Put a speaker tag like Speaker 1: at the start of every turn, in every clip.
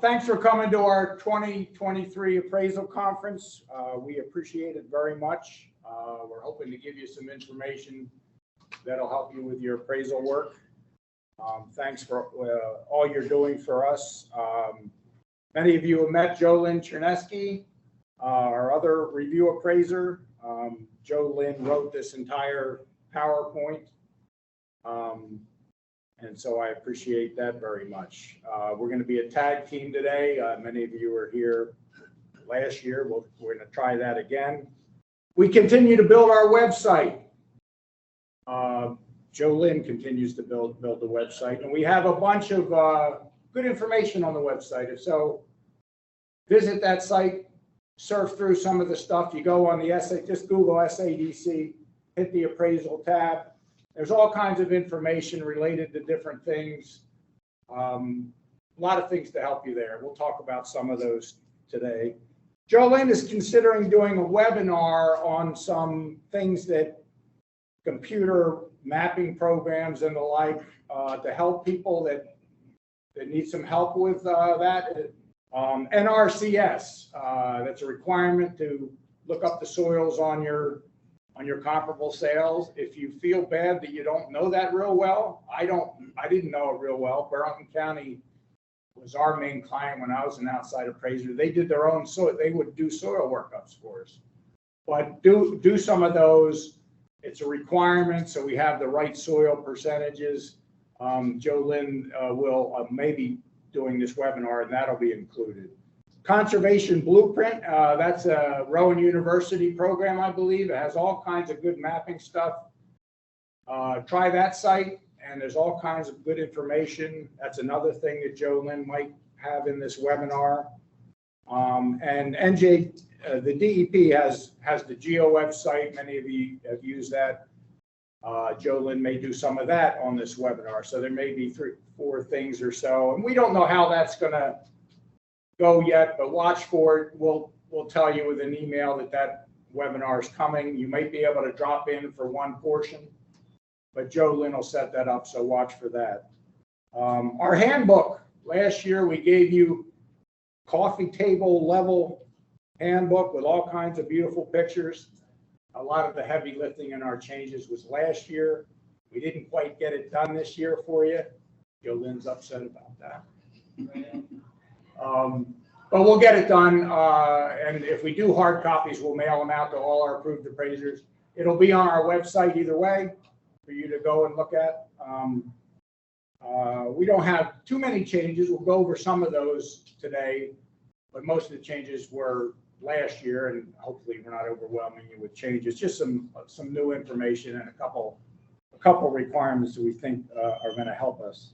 Speaker 1: thanks for coming to our 2023 Appraisal Conference. We appreciate it very much. We're hoping to give you some information that'll help you with your appraisal work. Thanks for all you're doing for us. Many of you have met Jolyn Czerniecki, our other review appraiser. Jolyn wrote this entire PowerPoint. And so I appreciate that very much. We're going to be a tag team today. Many of you were here last year. We're going to try that again. We continue to build our website. Jolyn continues to build the website, and we have a bunch of good information on the website. So visit that site, surf through some of the stuff. You go on the just Google SADC, hit the appraisal tab. There's all kinds of information related to different things. A lot of things to help you there. We'll talk about some of those today. Jolyn is considering doing a webinar on some things that computer mapping programs and the like to help people that need some help with that. NRCS, that's a requirement to look up the soils on your comparable sales. If you feel bad that you don't know that real well, I didn't know it real well. Burlington County was our main client when I was an outside appraiser. They did their own soil. They would do soil workups for us, but do some of those. It's a requirement, so we have the right soil percentages. Jolyn will maybe doing this webinar, and that'll be included. Conservation Blueprint, that's a Rowan University program, I believe. It has all kinds of good mapping stuff. Try that site, and there's all kinds of good information. That's another thing that Jolyn might have in this webinar. And NJ, the DEP has the GEO website. Many of you have used that. Jolyn may do some of that on this webinar. So there may be 3 or 4 things or so. And we don't know how that's going to go yet, but watch for it. We'll tell you with an email that webinar is coming. You might be able to drop in for one portion, but Jolyn will set that up, so watch for that. Our handbook, last year we gave you coffee table level handbook with all kinds of beautiful pictures. A lot of the heavy lifting in our changes was last year. We didn't quite get it done this year for you. Jolyn's upset about that. But we'll get it done, and if we do hard copies, we'll mail them out to all our approved appraisers. It'll be on our website either way for you to go and look at. We don't have too many changes. We'll go over some of those today, but most of the changes were last year, and hopefully we're not overwhelming you with changes. Just some new information and a couple requirements that we think are going to help us.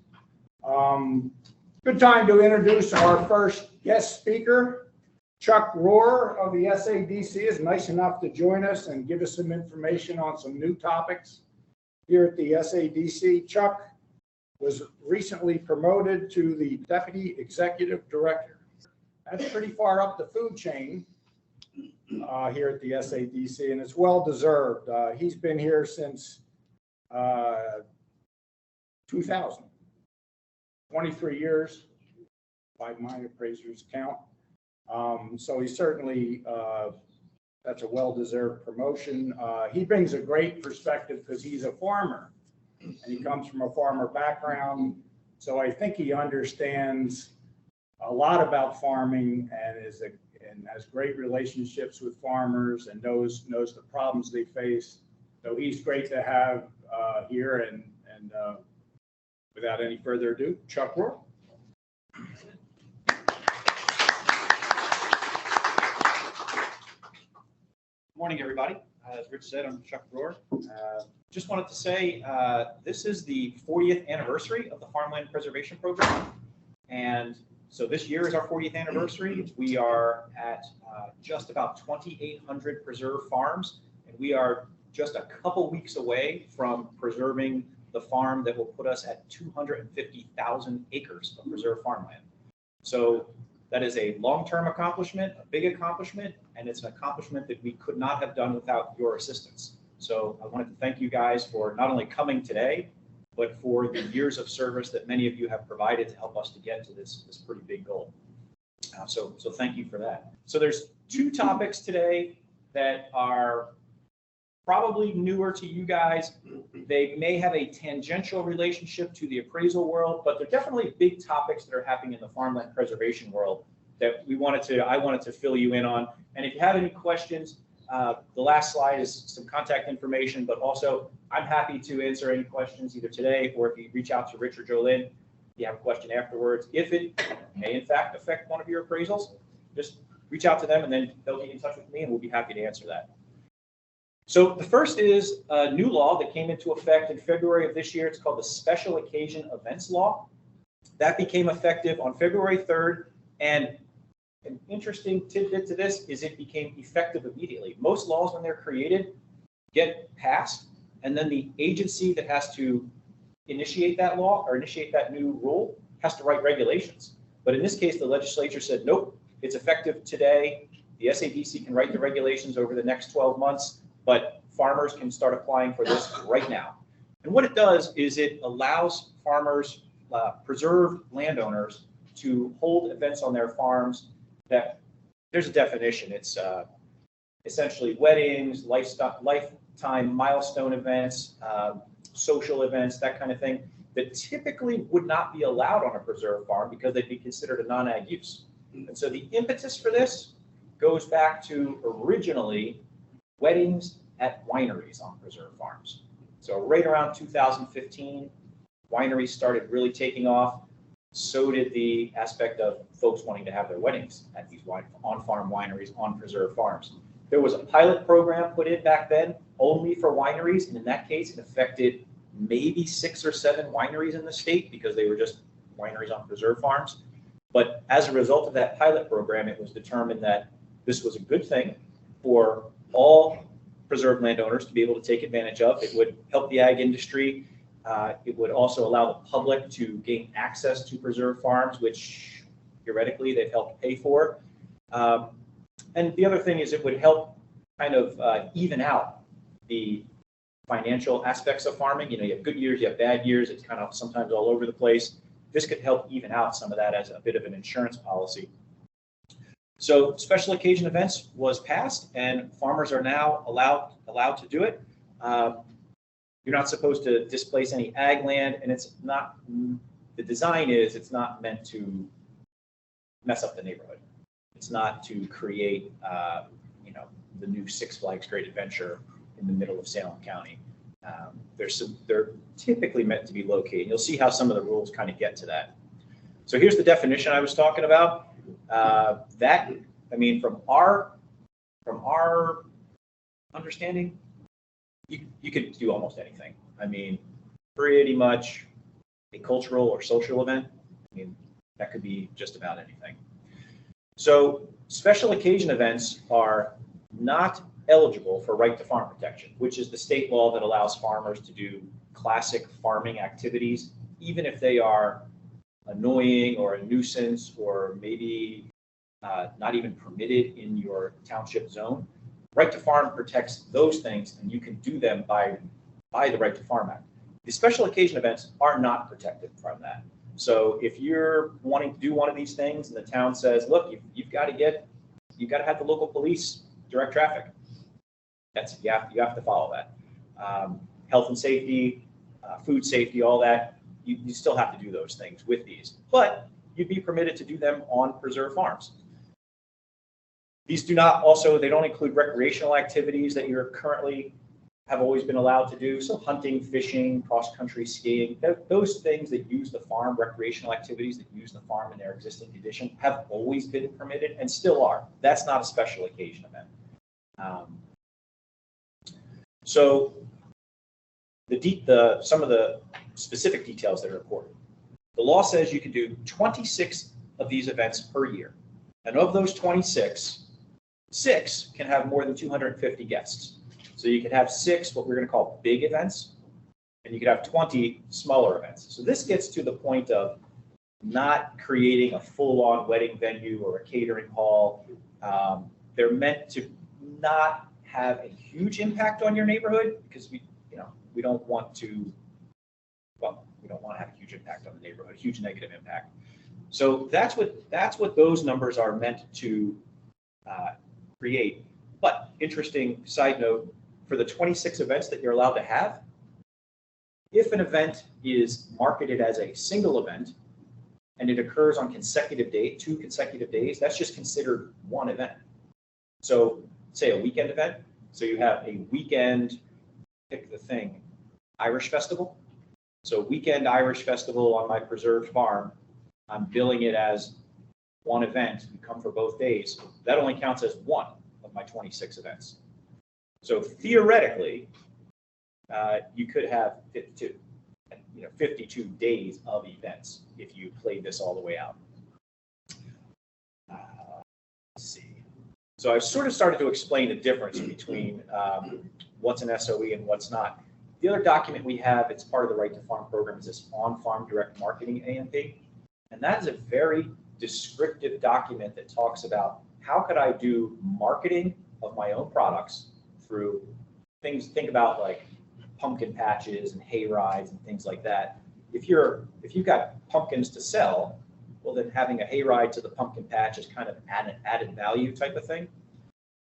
Speaker 1: Good time to introduce our first guest speaker. Chuck Roohr of the SADC is nice enough to join us and give us some information on some new topics here at the SADC. Chuck was recently promoted to the Deputy Executive Director. That's pretty far up the food chain here at the SADC, and it's well deserved. He's been here since 2000. 23 years by my appraiser's count. So he certainly, that's a well-deserved promotion. He brings a great perspective because he's a farmer and he comes from a farmer background. So I think he understands a lot about farming and has great relationships with farmers and knows the problems they face. So he's great to have here, and without any further ado, Chuck Roohr.
Speaker 2: Good morning, everybody. As Rich said, I'm Chuck Roohr. Just wanted to say this is the 40th anniversary of the Farmland Preservation Program. And so this year is our 40th anniversary. We are at just about 2,800 preserved farms, and we are just a couple weeks away from preserving the farm that will put us at 250,000 acres of preserved farmland. So that is a long-term accomplishment, a big accomplishment, and it's an accomplishment that we could not have done without your assistance. So I wanted to thank you guys for not only coming today, but for the years of service that many of you have provided to help us to get to this pretty big goal. So thank you for that. So there's two topics today that are probably newer to you guys. They may have a tangential relationship to the appraisal world, but they're definitely big topics that are happening in the farmland preservation world that I wanted to fill you in on. And if you have any questions, the last slide is some contact information, but also I'm happy to answer any questions either today or if you reach out to Rich or Jolyn, if you have a question afterwards. If it may in fact affect one of your appraisals, just reach out to them and then they'll get in touch with me and we'll be happy to answer that. So the first is a new law that came into effect in February of this year. It's called the Special Occasion Events Law. That became effective on February 3rd. And an interesting tidbit to this is it became effective immediately. Most laws, when they're created, get passed, and then the agency that has to initiate that law or initiate that new rule has to write regulations. But in this case, the legislature said, nope, it's effective today. The SADC can write the regulations over the next 12 months. But farmers can start applying for this right now. And what it does is it allows farmers, preserved landowners, to hold events on their farms that, there's a definition, it's essentially weddings, lifetime milestone events, social events, that kind of thing, that typically would not be allowed on a preserved farm because they'd be considered a non-ag use. And so the impetus for this goes back to originally weddings at wineries on preserved farms. So right around 2015, wineries started really taking off. So did the aspect of folks wanting to have their weddings at these on-farm wineries on preserved farms. There was a pilot program put in back then only for wineries, and in that case, it affected maybe 6 or 7 wineries in the state because they were just wineries on preserved farms. But as a result of that pilot program, it was determined that this was a good thing for all preserved landowners to be able to take advantage of. It would help the ag industry. It would also allow the public to gain access to preserved farms, which theoretically they've helped pay for. And the other thing is it would help kind of even out the financial aspects of farming. You know, you have good years, you have bad years. It's kind of sometimes all over the place. This could help even out some of that as a bit of an insurance policy. So special occasion events was passed and farmers are now allowed to do it. You're not supposed to displace any ag land, and it's not, the design is it's not meant to mess up the neighborhood. It's not to create, the new Six Flags Great Adventure in the middle of Salem County. They're typically meant to be located. You'll see how some of the rules kind of get to that. So here's the definition I was talking about. From our understanding, you could do almost anything. I mean, pretty much a cultural or social event. I mean, that could be just about anything. So special occasion events are not eligible for right to farm protection, which is the state law that allows farmers to do classic farming activities, even if they are annoying or a nuisance or maybe not even permitted in your township zone. Right to farm protects those things, and you can do them by the Right to Farm Act. The special occasion events are not protected from that. So if you're wanting to do one of these things and the town says, look, you've got to have the local police direct traffic. You have to follow that. Health and safety, food safety, all that, you still have to do those things with these, but you'd be permitted to do them on preserved farms. These they don't include recreational activities that you're currently have always been allowed to do. So hunting, fishing, cross-country skiing, those things that use the farm, recreational activities that use the farm in their existing condition have always been permitted and still are. That's not a special occasion event. So some of the specific details that are important. The law says you can do 26 of these events per year. And of those 26, 6 can have more than 250 guests. So you could have 6 what we're going to call big events, and you could have 20 smaller events. So this gets to the point of not creating a full-on wedding venue or a catering hall. They're meant to not have a huge impact on your neighborhood because we don't want to have a huge impact on the neighborhood, huge negative impact. So that's what those numbers are meant to create. But interesting side note, for the 26 events that you're allowed to have, if an event is marketed as a single event and it occurs on consecutive day, 2 consecutive days, that's just considered one event. So say a weekend event. So you have a weekend, pick the thing, Irish Festival. So weekend Irish Festival on my preserved farm, I'm billing it as one event. You come for both days. That only counts as one of my 26 events. So theoretically, you could have 52 days of events if you played this all the way out. Let's see. So I've sort of started to explain the difference between what's an SOE and what's not. The other document we have, it's part of the Right to Farm program, is this on-farm direct marketing AMP. And that is a very descriptive document that talks about how could I do marketing of my own products through things, think about like pumpkin patches and hay rides and things like that. If you've got pumpkins to sell, well, then having a hay ride to the pumpkin patch is kind of an added value type of thing.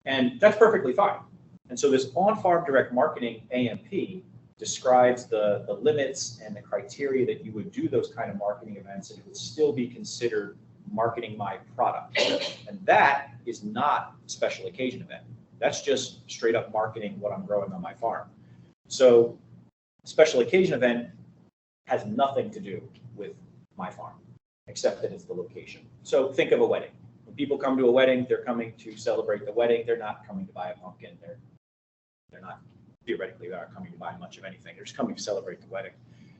Speaker 2: And that's perfectly fine. And so this on-farm direct marketing AMP describes the limits and the criteria that you would do those kind of marketing events, and it would still be considered marketing my product. And that is not a special occasion event. That's just straight up marketing what I'm growing on my farm. So special occasion event has nothing to do with my farm, except that it's the location. So think of a wedding. When people come to a wedding, they're coming to celebrate the wedding. They're not coming to buy a pumpkin. They're not theoretically they aren't coming to buy much of anything. They're just coming to celebrate the wedding.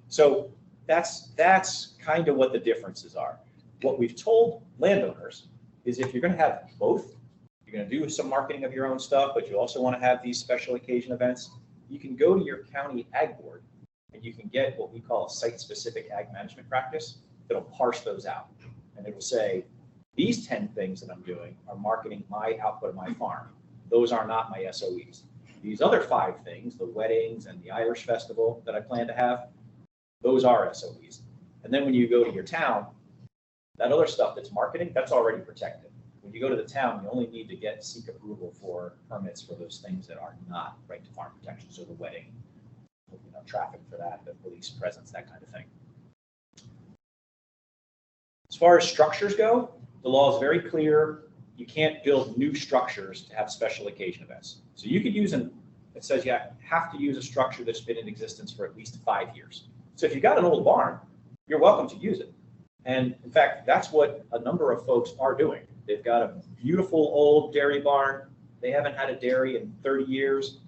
Speaker 2: So that's kind of what the differences are. What we've told landowners is if you're going to have both, you're going to do some marketing of your own stuff, but you also want to have these special occasion events, you can go to your county ag board and you can get what we call a site-specific ag management practice that'll parse those out. And it will say, these 10 things that I'm doing are marketing my output of my farm. Those are not my SOEs. These other 5 things, the weddings and the Irish Festival that I plan to have, those are SOEs. And then when you go to your town, that other stuff that's marketing, that's already protected. When you go to the town, you only need to seek approval for permits for those things that are not right to farm protection. So the wedding, traffic for that, the police presence, that kind of thing. As far as structures go, the law is very clear. You can't build new structures to have special occasion events. So you could use it says you have to use a structure that's been in existence for at least 5 years. So if you got an old barn, you're welcome to use it. And in fact, that's what a number of folks are doing. They've got a beautiful old dairy barn. They haven't had a dairy in 30 years.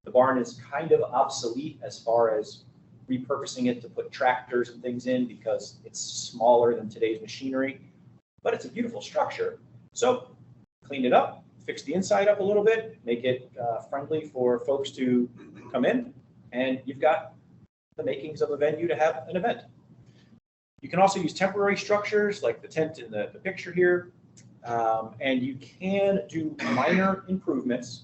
Speaker 2: The barn is kind of obsolete as far as repurposing it to put tractors and things in because it's smaller than today's machinery, but it's a beautiful structure. So clean it up, fix the inside up a little bit, make it friendly for folks to come in, and you've got the makings of a venue to have an event. You can also use temporary structures like the tent in the picture here, and you can do minor improvements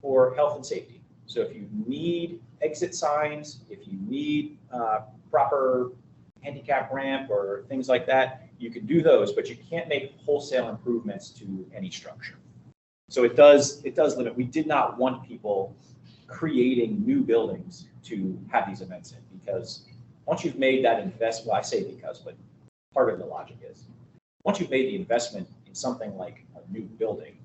Speaker 2: for health and safety. So if you need exit signs, if you need proper handicap ramp or things like that, you can do those, but you can't make wholesale improvements to any structure. So it does limit. We did not want people creating new buildings to have these events in, because once you've made that investment, well, I say because, but part of the logic is, once you've made the investment in something like a new building,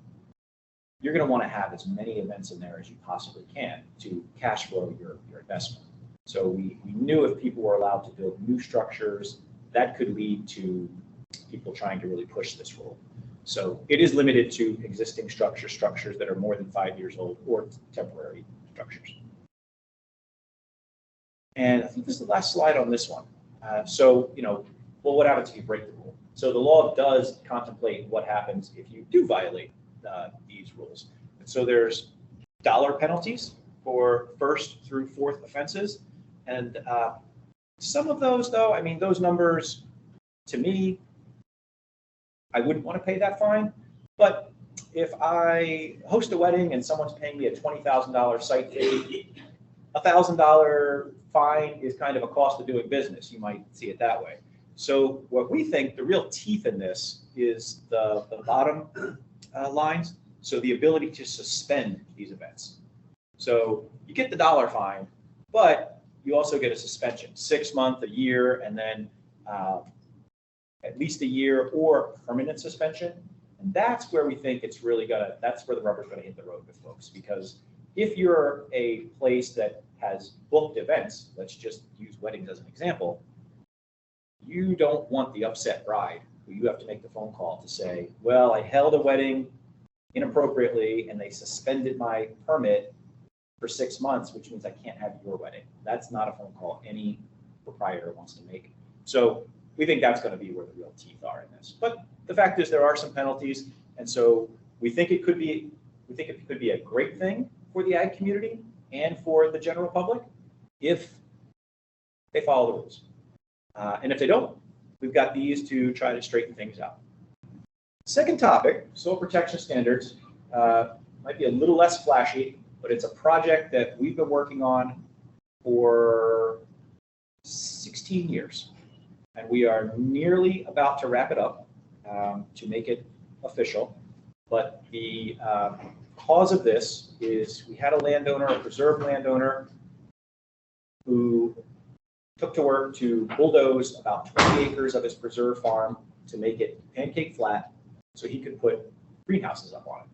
Speaker 2: you're going to want to have as many events in there as you possibly can to cash flow your investment. So we knew if people were allowed to build new structures, that could lead to people trying to really push this rule. So it is limited to existing structures that are more than 5 years old, or temporary structures. And I think this is the last slide on this one. Well, what happens if you break the rule? So the law does contemplate what happens if you do violate these rules. And so there's dollar penalties for 1st through 4th offenses. And some of those, though, I mean, those numbers, to me, I wouldn't want to pay that fine. But if I host a wedding and someone's paying me a $20,000 site fee, $1,000 fine is kind of a cost of doing business. You might see it that way. So what we think the real teeth in this is the bottom lines. So the ability to suspend these events. So you get the dollar fine, but you also get a suspension, 6 months, a year, and then at least a year or permanent suspension. And that's where we think it's really that's where the rubber's gonna hit the road with folks. Because if you're a place that has booked events, let's just use weddings as an example, you don't want the upset bride who you have to make the phone call to say, well, I held a wedding inappropriately and they suspended my permit for 6 months, which means I can't have your wedding. That's not a phone call any proprietor wants to make. So we think that's going to be where the real teeth are in this. But the fact is there are some penalties. And so we think it could be a great thing for the ag community and for the general public if they follow the rules. And if they don't, we've got these to try to straighten things out. Second topic, soil protection standards, might be a little less flashy, but it's a project that we've been working on for 16 years. And we are nearly about to wrap it up to make it official. But the cause of this is we had a landowner, a preserve landowner, who took to work to bulldoze about 20 acres of his preserve farm to make it pancake flat so he could put greenhouses up on it.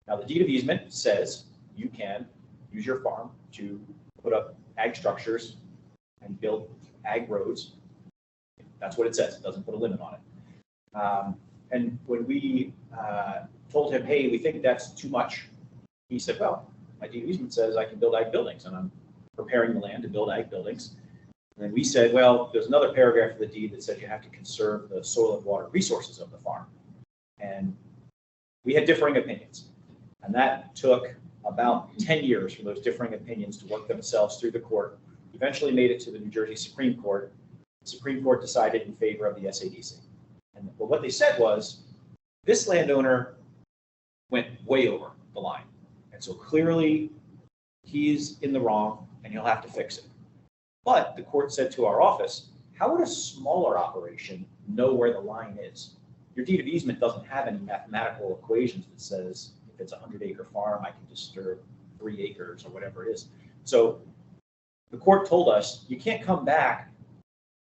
Speaker 2: Now, the deed of easement says you can use your farm to put up ag structures and build ag roads. That's what it says. It doesn't put a limit on it. And when we told him, hey, we think that's too much, he said, well, my deed of easement says I can build ag buildings, and I'm preparing the land to build ag buildings. And then we said, well, there's another paragraph of the deed that says you have to conserve the soil and water resources of the farm. And we had differing opinions. And that took about 10 years for those differing opinions to work themselves through the court. Eventually made it to the New Jersey Supreme Court. The Supreme Court decided in favor of the SADC. And what they said was, this landowner went way over the line. And so clearly he's in the wrong and he'll have to fix it. But the court said to our office, how would a smaller operation know where the line is? Your deed of easement doesn't have any mathematical equations that says if it's a 100-acre farm, I can disturb 3 acres or whatever it is. So the court told us, you can't come back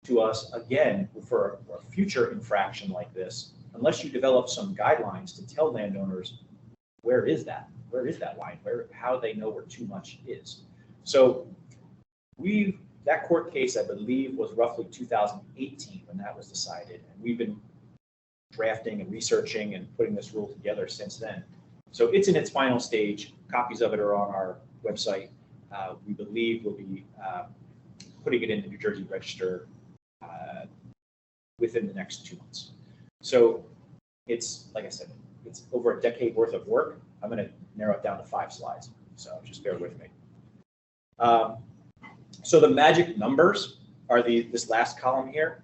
Speaker 2: to us again for a future infraction like this unless you develop some guidelines to tell landowners where is that line, how they know where too much is. So that court case, I believe, was roughly 2018 when that was decided, and we've been drafting and researching and putting this rule together since then. So it's in its final stage. Copies of it are on our website. We believe we'll be putting it in the New Jersey Register within the next 2 months. So it's, like I said, it's over a decade worth of work. I'm going to narrow it down to 5 slides, so just bear with me. So the magic numbers are this last column here.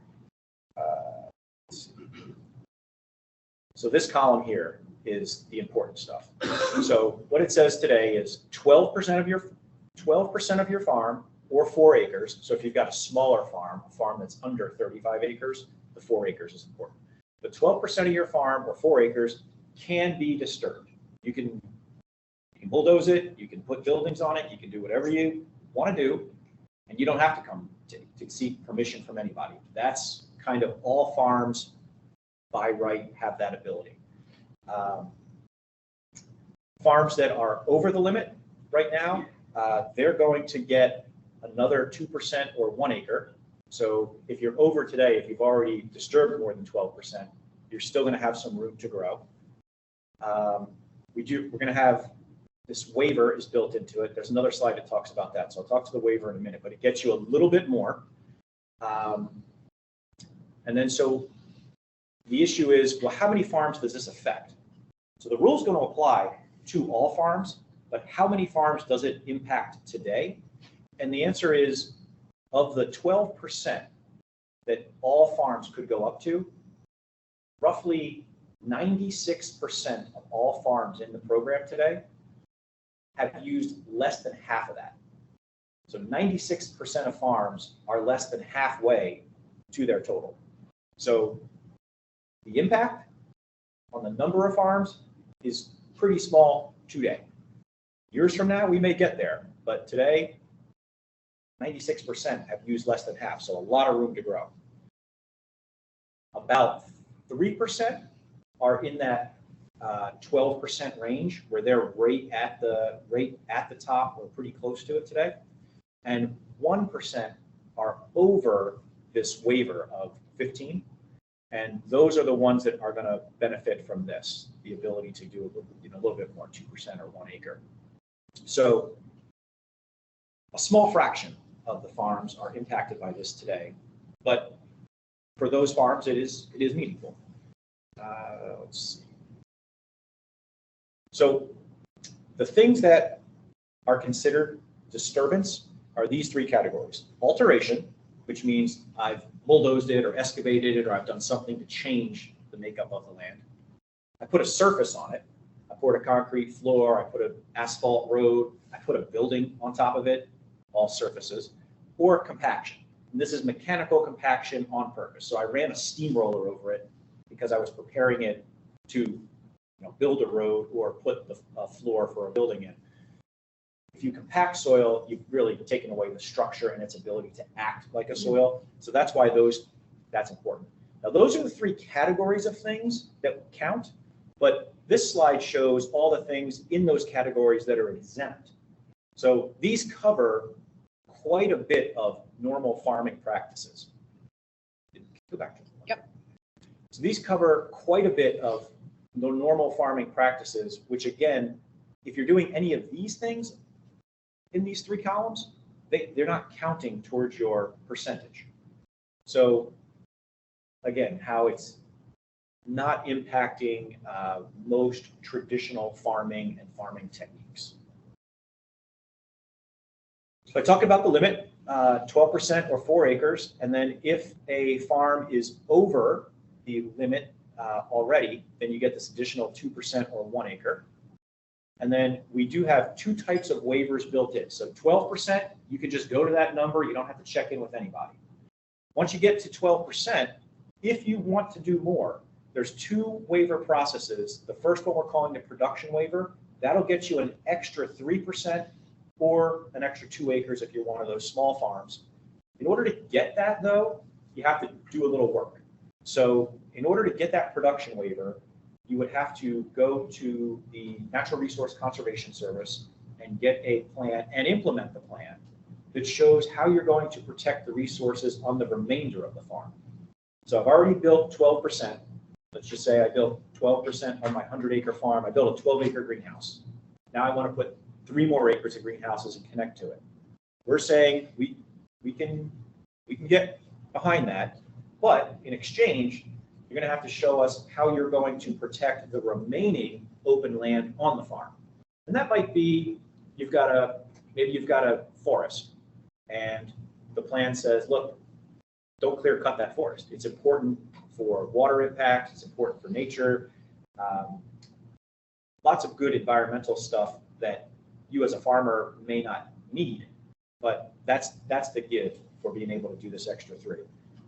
Speaker 2: So this column here is the important stuff. So what it says today is 12% of your farm or 4 acres. So if you've got a smaller farm, a farm that's under 35 acres, the 4 acres is important. But 12% of your farm or 4 acres can be disturbed. You can bulldoze it, you can put buildings on it, you can do whatever you want to do, and you don't have to come to seek permission from anybody. That's kind of all farms by right have that ability. Farms that are over the limit right now, they're going to get another 2% or 1 acre. So if you're over today, if you've already disturbed more than 12%, you're still going to have some room to grow. We're going to have this waiver is built into it. There's another slide that talks about that. So I'll talk to the waiver in a minute, but it gets you a little bit more. And then so the issue is, well, how many farms does this affect? So the rule is going to apply to all farms, but how many farms does it impact today? And the answer is, of the 12% that all farms could go up to, roughly 96% of all farms in the program today have used less than half of that. So 96% of farms are less than halfway to their total. So the impact on the number of farms is pretty small today. Years from now, we may get there, but today, 96% have used less than half, so a lot of room to grow. About 3% are in that 12% range, where they're right at the top or pretty close to it today, and 1% are over this waiver of 15, and those are the ones that are going to benefit from this, the ability to do a little bit more, 2% or 1 acre. So a small fraction of the farms are impacted by this today, but for those farms, it is meaningful. Let's see. So the things that are considered disturbance are these 3 categories. Alteration, which means I've bulldozed it or excavated it, or I've done something to change the makeup of the land. I put a surface on it. I poured a concrete floor, I put an asphalt road, I put a building on top of it, all surfaces, or compaction. And this is mechanical compaction on purpose. So I ran a steamroller over it because I was preparing it to build a road or put a floor for a building in. If you compact soil, you've really taken away the structure and its ability to act like a soil. So that's why that's important. Now, those are the 3 categories of things that count, but this slide shows all the things in those categories that are exempt. So these cover quite a bit of normal farming practices. Go back to the
Speaker 3: Yep.
Speaker 2: So these cover quite a bit of the normal farming practices, which again, if you're doing any of these things in these 3 columns, they're not counting towards your percentage. So again, how it's not impacting most traditional farming and farming techniques. So I talked about the limit, 12% or 4 acres, and then if a farm is over the limit already, then you get this additional 2% or 1 acre. And then we do have 2 types of waivers built in. So 12%, you can just go to that number. You don't have to check in with anybody. Once you get to 12%, if you want to do more, there's 2 waiver processes. The first one we're calling the production waiver. That'll get you an extra 3% or an extra 2 acres if you're one of those small farms. In order to get that, though, you have to do a little work. So in order to get that production waiver, you would have to go to the Natural Resource Conservation Service and get a plan and implement the plan that shows how you're going to protect the resources on the remainder of the farm. So I've already built 12%. Let's just say I built 12% on my 100-acre farm. I built a 12-acre greenhouse. Now I want to put 3 more acres of greenhouses and connect to it. We're saying we can get behind that, but in exchange, you're going to have to show us how you're going to protect the remaining open land on the farm. And that might be maybe you've got a forest, and the plan says, look, don't clear cut that forest. It's important for water impact. It's important for nature. Lots of good environmental stuff that you as a farmer may not need, but that's the give for being able to do this extra 3.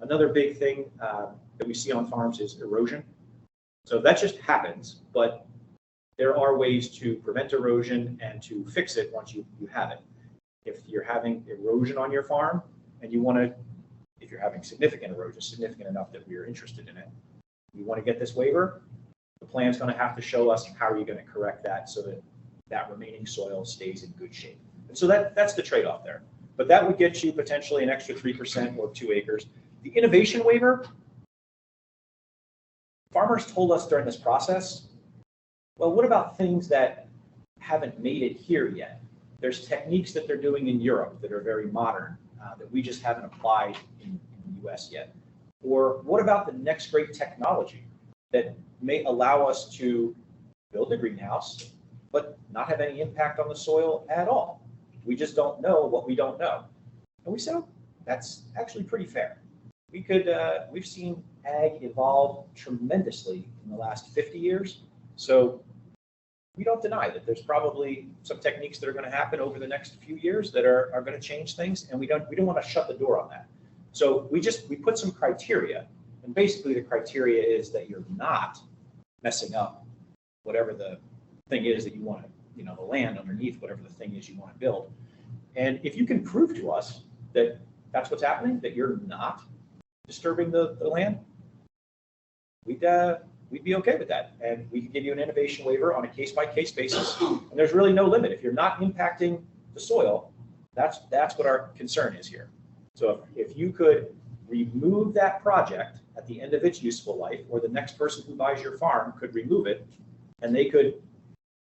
Speaker 2: Another big thing that we see on farms is erosion. So that just happens, but there are ways to prevent erosion and to fix it once you have it. If you're having erosion on your farm and if you're having significant erosion, significant enough that we're interested in it, you want to get this waiver, the plan's going to have to show us how are you going to correct that so that that remaining soil stays in good shape. And so that's the trade-off there. But that would get you potentially an extra 3% or 2 acres. The innovation waiver, farmers told us during this process, well, what about things that haven't made it here yet? There's techniques that they're doing in Europe that are very modern that we just haven't applied in the US yet. Or what about the next great technology that may allow us to build a greenhouse, but not have any impact on the soil at all? We just don't know what we don't know. And we said, oh, that's actually pretty fair. We've seen ag evolve tremendously in the last 50 years. So we don't deny that there's probably some techniques that are going to happen over the next few years that are going to change things. And we don't want to shut the door on that. So we put some criteria And basically the criteria is that you're not messing up whatever the thing is that you want to, you know, the land underneath whatever the thing is you want to build. And if you can prove to us that that's what's happening, that you're not disturbing the land, we'd be okay with that. And we could give you an innovation waiver on a case-by-case basis. And there's really no limit. If you're not impacting the soil, that's what our concern is here. So if you could remove that project at the end of its useful life, or the next person who buys your farm could remove it, and they could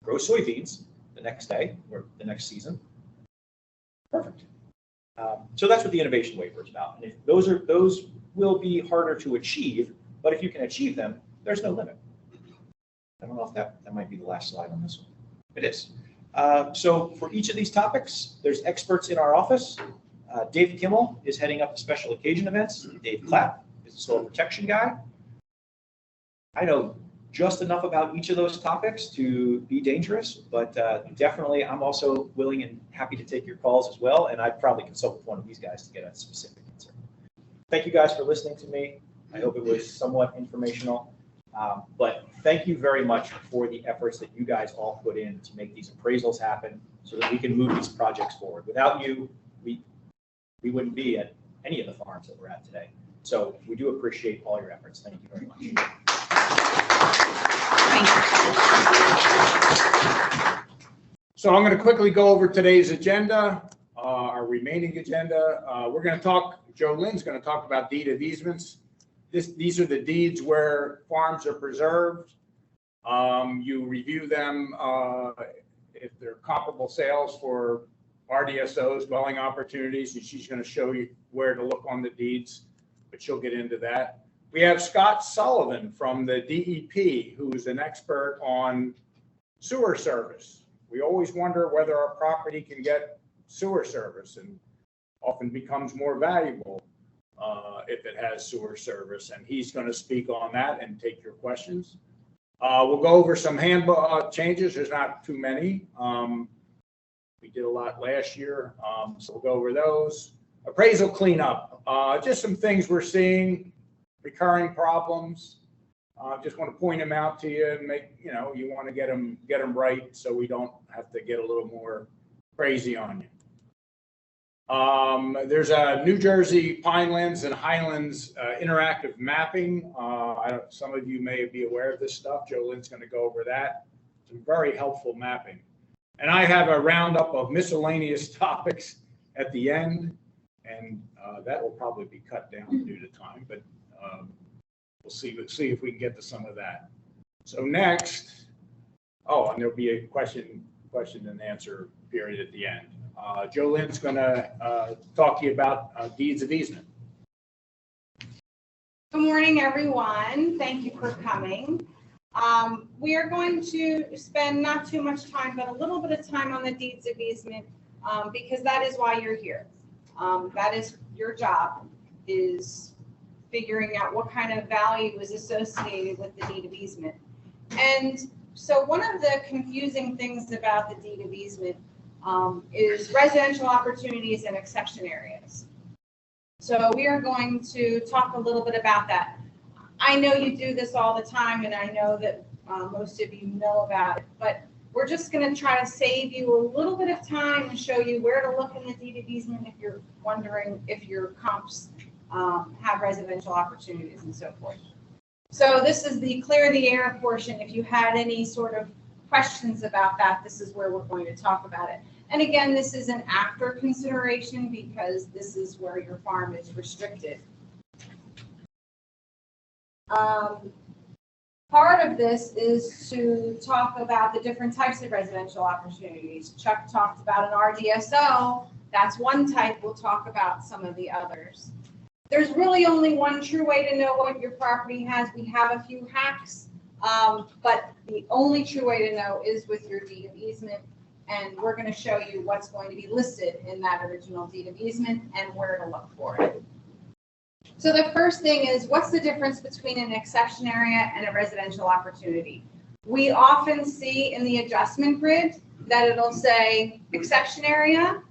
Speaker 2: grow soybeans the next day or the next season, perfect. So that's what the innovation waiver is about. And if those will be harder to achieve, but if you can achieve them, there's no limit. I don't know if that might be the last slide on this one. It is. So for each of these topics, there's experts in our office. Dave Kimmel is heading up the special occasion events. Dave Clapp is the soil protection guy. I know just enough about each of those topics to be dangerous, but definitely I'm also willing and happy to take your calls as well. And I'd probably consult with one of these guys to get a specific answer. Thank you guys for listening to me. I hope it was somewhat informational. But thank you very much for the efforts that you guys all put in to make these appraisals happen so that we can move these projects forward. Without you, we wouldn't be at any of the farms that we're at today. So we do appreciate all your efforts. Thank you very much.
Speaker 1: So I'm going to quickly go over today's agenda, our remaining agenda. We're going to talk, Jolyn's going to talk about deed of easements. These are the deeds where farms are preserved. You review them if they're comparable sales for RDSOs, dwelling opportunities, and she's going to show you where to look on the deeds, but she'll get into that. We have Scott Sullivan from the DEP, who is an expert on sewer service. We always wonder whether our property can get sewer service, and often becomes more valuable if it has sewer service, and he's going to speak on that and take your questions. We'll go over some handbook changes. There's not too many. We did a lot last year, so we'll go over those. Appraisal cleanup, just some things we're seeing, recurring problems. Just want to point them out to you and make, you know, you want to get them right so we don't have to get a little more crazy on you. There's a New Jersey Pinelands and Highlands interactive mapping. Some of you may be aware of this stuff. Jolyn's going to go over that. Some very helpful mapping. And I have a roundup of miscellaneous topics at the end, and that will probably be cut down due to time, but we'll see if we can get to some of that. So next, and there'll be a question and answer period at the end. Jolyn's going to talk to you about deeds of easement.
Speaker 3: Good morning, everyone. Thank you for coming. We are going to spend not too much time, but a little bit of time on the deeds of easement because that is why you're here. That is your job, is figuring out what kind of value is associated with the deed of easement. And so one of the confusing things about the deed of easement is residential opportunities and exception areas. So we are going to talk a little bit about that. I know you do this all the time, and I know that most of you know about it, but we're just going to try to save you a little bit of time and show you where to look in the deed of easement if you're wondering if your comps have residential opportunities and so forth. So this is the clear the air portion. If you had any sort of questions about that, this is where we're going to talk about it. And again, this is an after consideration because this is where your farm is restricted. Part of this is to talk about the different types of residential opportunities. Chuck talked about an RDSO. That's one type. We'll talk about some of the others. There's really only one true way to know what your property has. We have a few hacks, but the only true way to know is with your deed of easement. And we're going to show you what's going to be listed in that original deed of easement and where to look for it. So the first thing is, what's the difference between an exception area and a residential opportunity? We often see in the adjustment grid that it'll say exception area,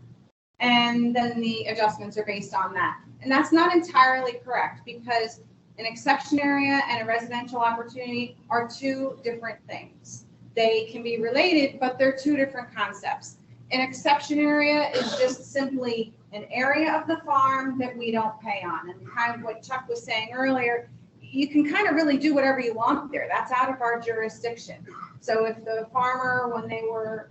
Speaker 3: and then the adjustments are based on that. And that's not entirely correct, because an exception area and a residential opportunity are two different things. They can be related, but they're two different concepts. An exception area is just simply an area of the farm that we don't pay on. And kind of what Chuck was saying earlier, you can kind of really do whatever you want there. That's out of our jurisdiction. So if the farmer, when they were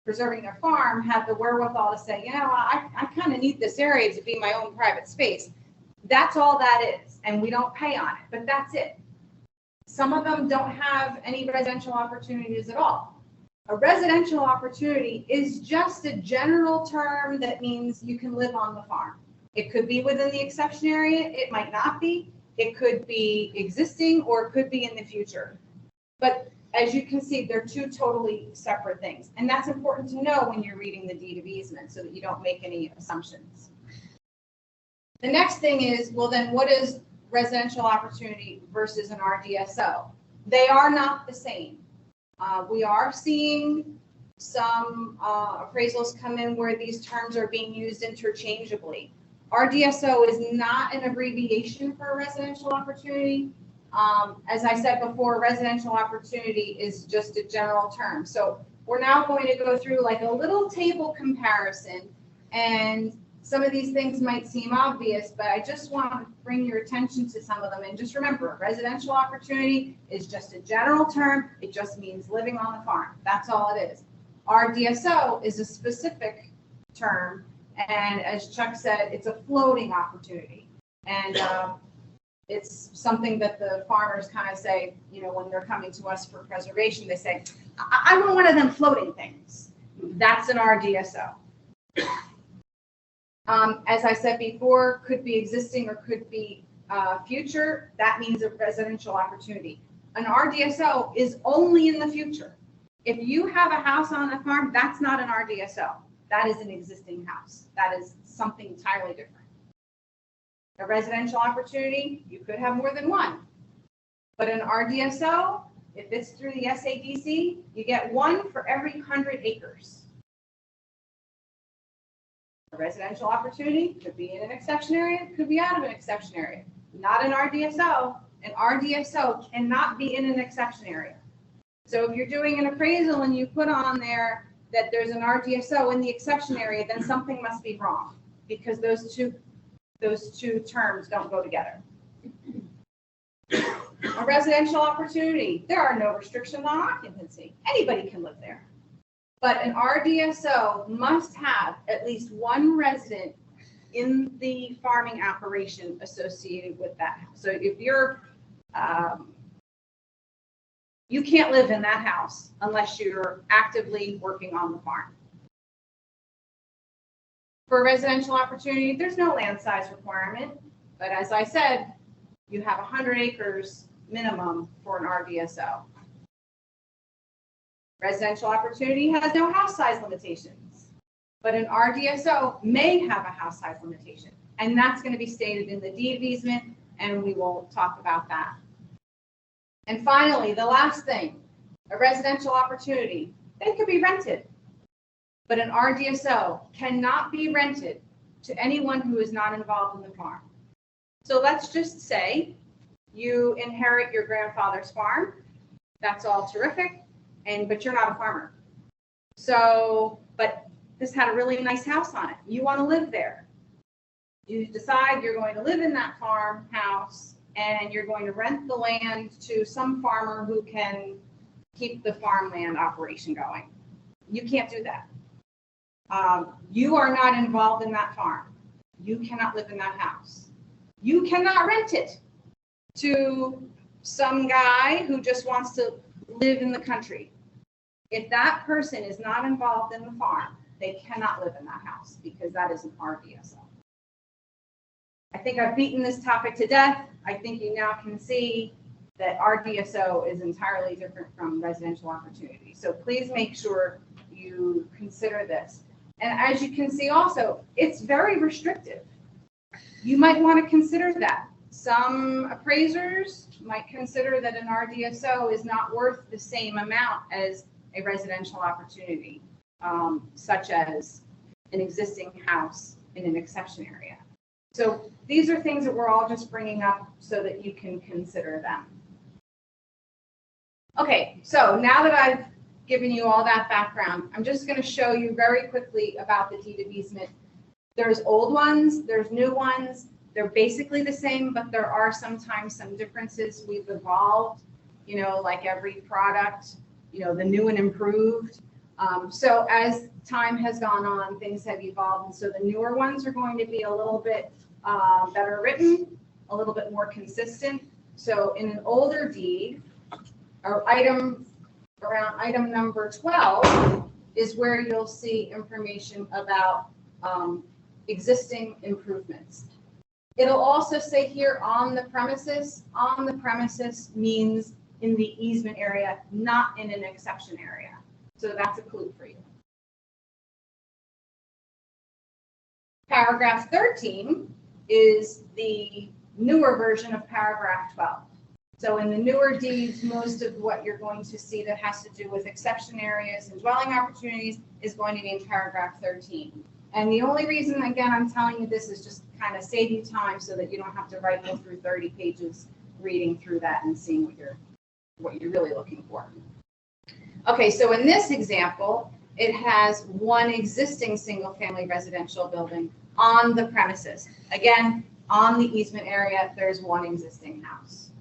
Speaker 3: preserving their farm, had the wherewithal to say, you know, I kind of need this area to be my own private space. That's all that is, and we don't pay on it, but that's it. Some of them don't have any residential opportunities at all. A residential opportunity is just a general term that means you can live on the farm. It could be within the exception area, it might not be. It could be existing, or it could be in the future. But as you can see, they're two totally separate things. And that's important to know when you're reading the deed of easement so that you don't make any assumptions. The next thing is, well, then what is residential opportunity versus an RDSO? They are not the same. We are seeing some appraisals come in where these terms are being used interchangeably. RDSO is not an abbreviation for a residential opportunity. As I said before, residential opportunity is just a general term. So we're now going to go through like a little table comparison, and some of these things might seem obvious, but I just want to bring your attention to some of them. And just remember, residential opportunity is just a general term. It just means living on the farm. That's all it is. RDSO is a specific term. And as Chuck said, it's a floating opportunity. And it's something that the farmers kind of say, you know, when they're coming to us for preservation, they say, I want one of them floating things. That's an RDSO. As I said before, could be existing or could be future. That means a residential opportunity. An RDSO is only in the future. If you have a house on a farm, that's not an RDSO. That is an existing house. That is something entirely different. A residential opportunity, you could have more than one. But an RDSO, if it's through the SADC, you get one for every 100 acres. A residential opportunity could be in an exception area, could be out of an exception area. Not an RDSO. An RDSO cannot be in an exception area. So if you're doing an appraisal and you put on there that there's an RDSO in the exception area, then something must be wrong, because those two terms don't go together. A residential opportunity, there are no restrictions on occupancy. Anybody can live there. But an RDSO must have at least one resident in the farming operation associated with that. So if you're, you can't live in that house unless you're actively working on the farm. For a residential opportunity, there's no land size requirement, but as I said, you have 100 acres minimum for an RDSO. Residential opportunity has no house size limitations, but an RDSO may have a house size limitation, and that's going to be stated in the deed of easement, and we will talk about that. And finally, the last thing, a residential opportunity, they could be rented. But an RDSO cannot be rented to anyone who is not involved in the farm. So let's just say you inherit your grandfather's farm. That's all terrific, but you're not a farmer. So, but this had a really nice house on it. You want to live there. You decide you're going to live in that farmhouse, and you're going to rent the land to some farmer who can keep the farmland operation going. You can't do that. You are not involved in that farm. You cannot live in that house. You cannot rent it to some guy who just wants to live in the country. If that person is not involved in the farm, they cannot live in that house because that is an RDSO. I think I've beaten this topic to death. I think you now can see that RDSO is entirely different from residential opportunity. So please make sure you consider this. And as you can see also, it's very restrictive. You might want to consider that. Some appraisers might consider that an RDSO is not worth the same amount as a residential opportunity, such as an existing house in an exception area. So these are things that we're all just bringing up so that you can consider them. Okay, so now that I've given you all that background, I'm just going to show you very quickly about the deed of easement. There's old ones, there's new ones. They're basically the same, but there are sometimes some differences. We've evolved, you know, like every product, you know, the new and improved. So as time has gone on, things have evolved. And so the newer ones are going to be a little bit better written, a little bit more consistent. So in an older deed, or around item number 12 is where you'll see information about existing improvements. It'll also say here on the premises. On the premises means in the easement area, not in an exception area. So that's a clue for you. Paragraph 13 is the newer version of paragraph 12. So in the newer deeds, most of what you're going to see that has to do with exception areas and dwelling opportunities is going to be in paragraph 13. And the only reason, again, I'm telling you this is just kind of save you time so that you don't have to go through 30 pages reading through that and seeing what you're really looking for. Okay, so in this example, it has one existing single-family residential building on the premises. Again, on the easement area, there's one existing house.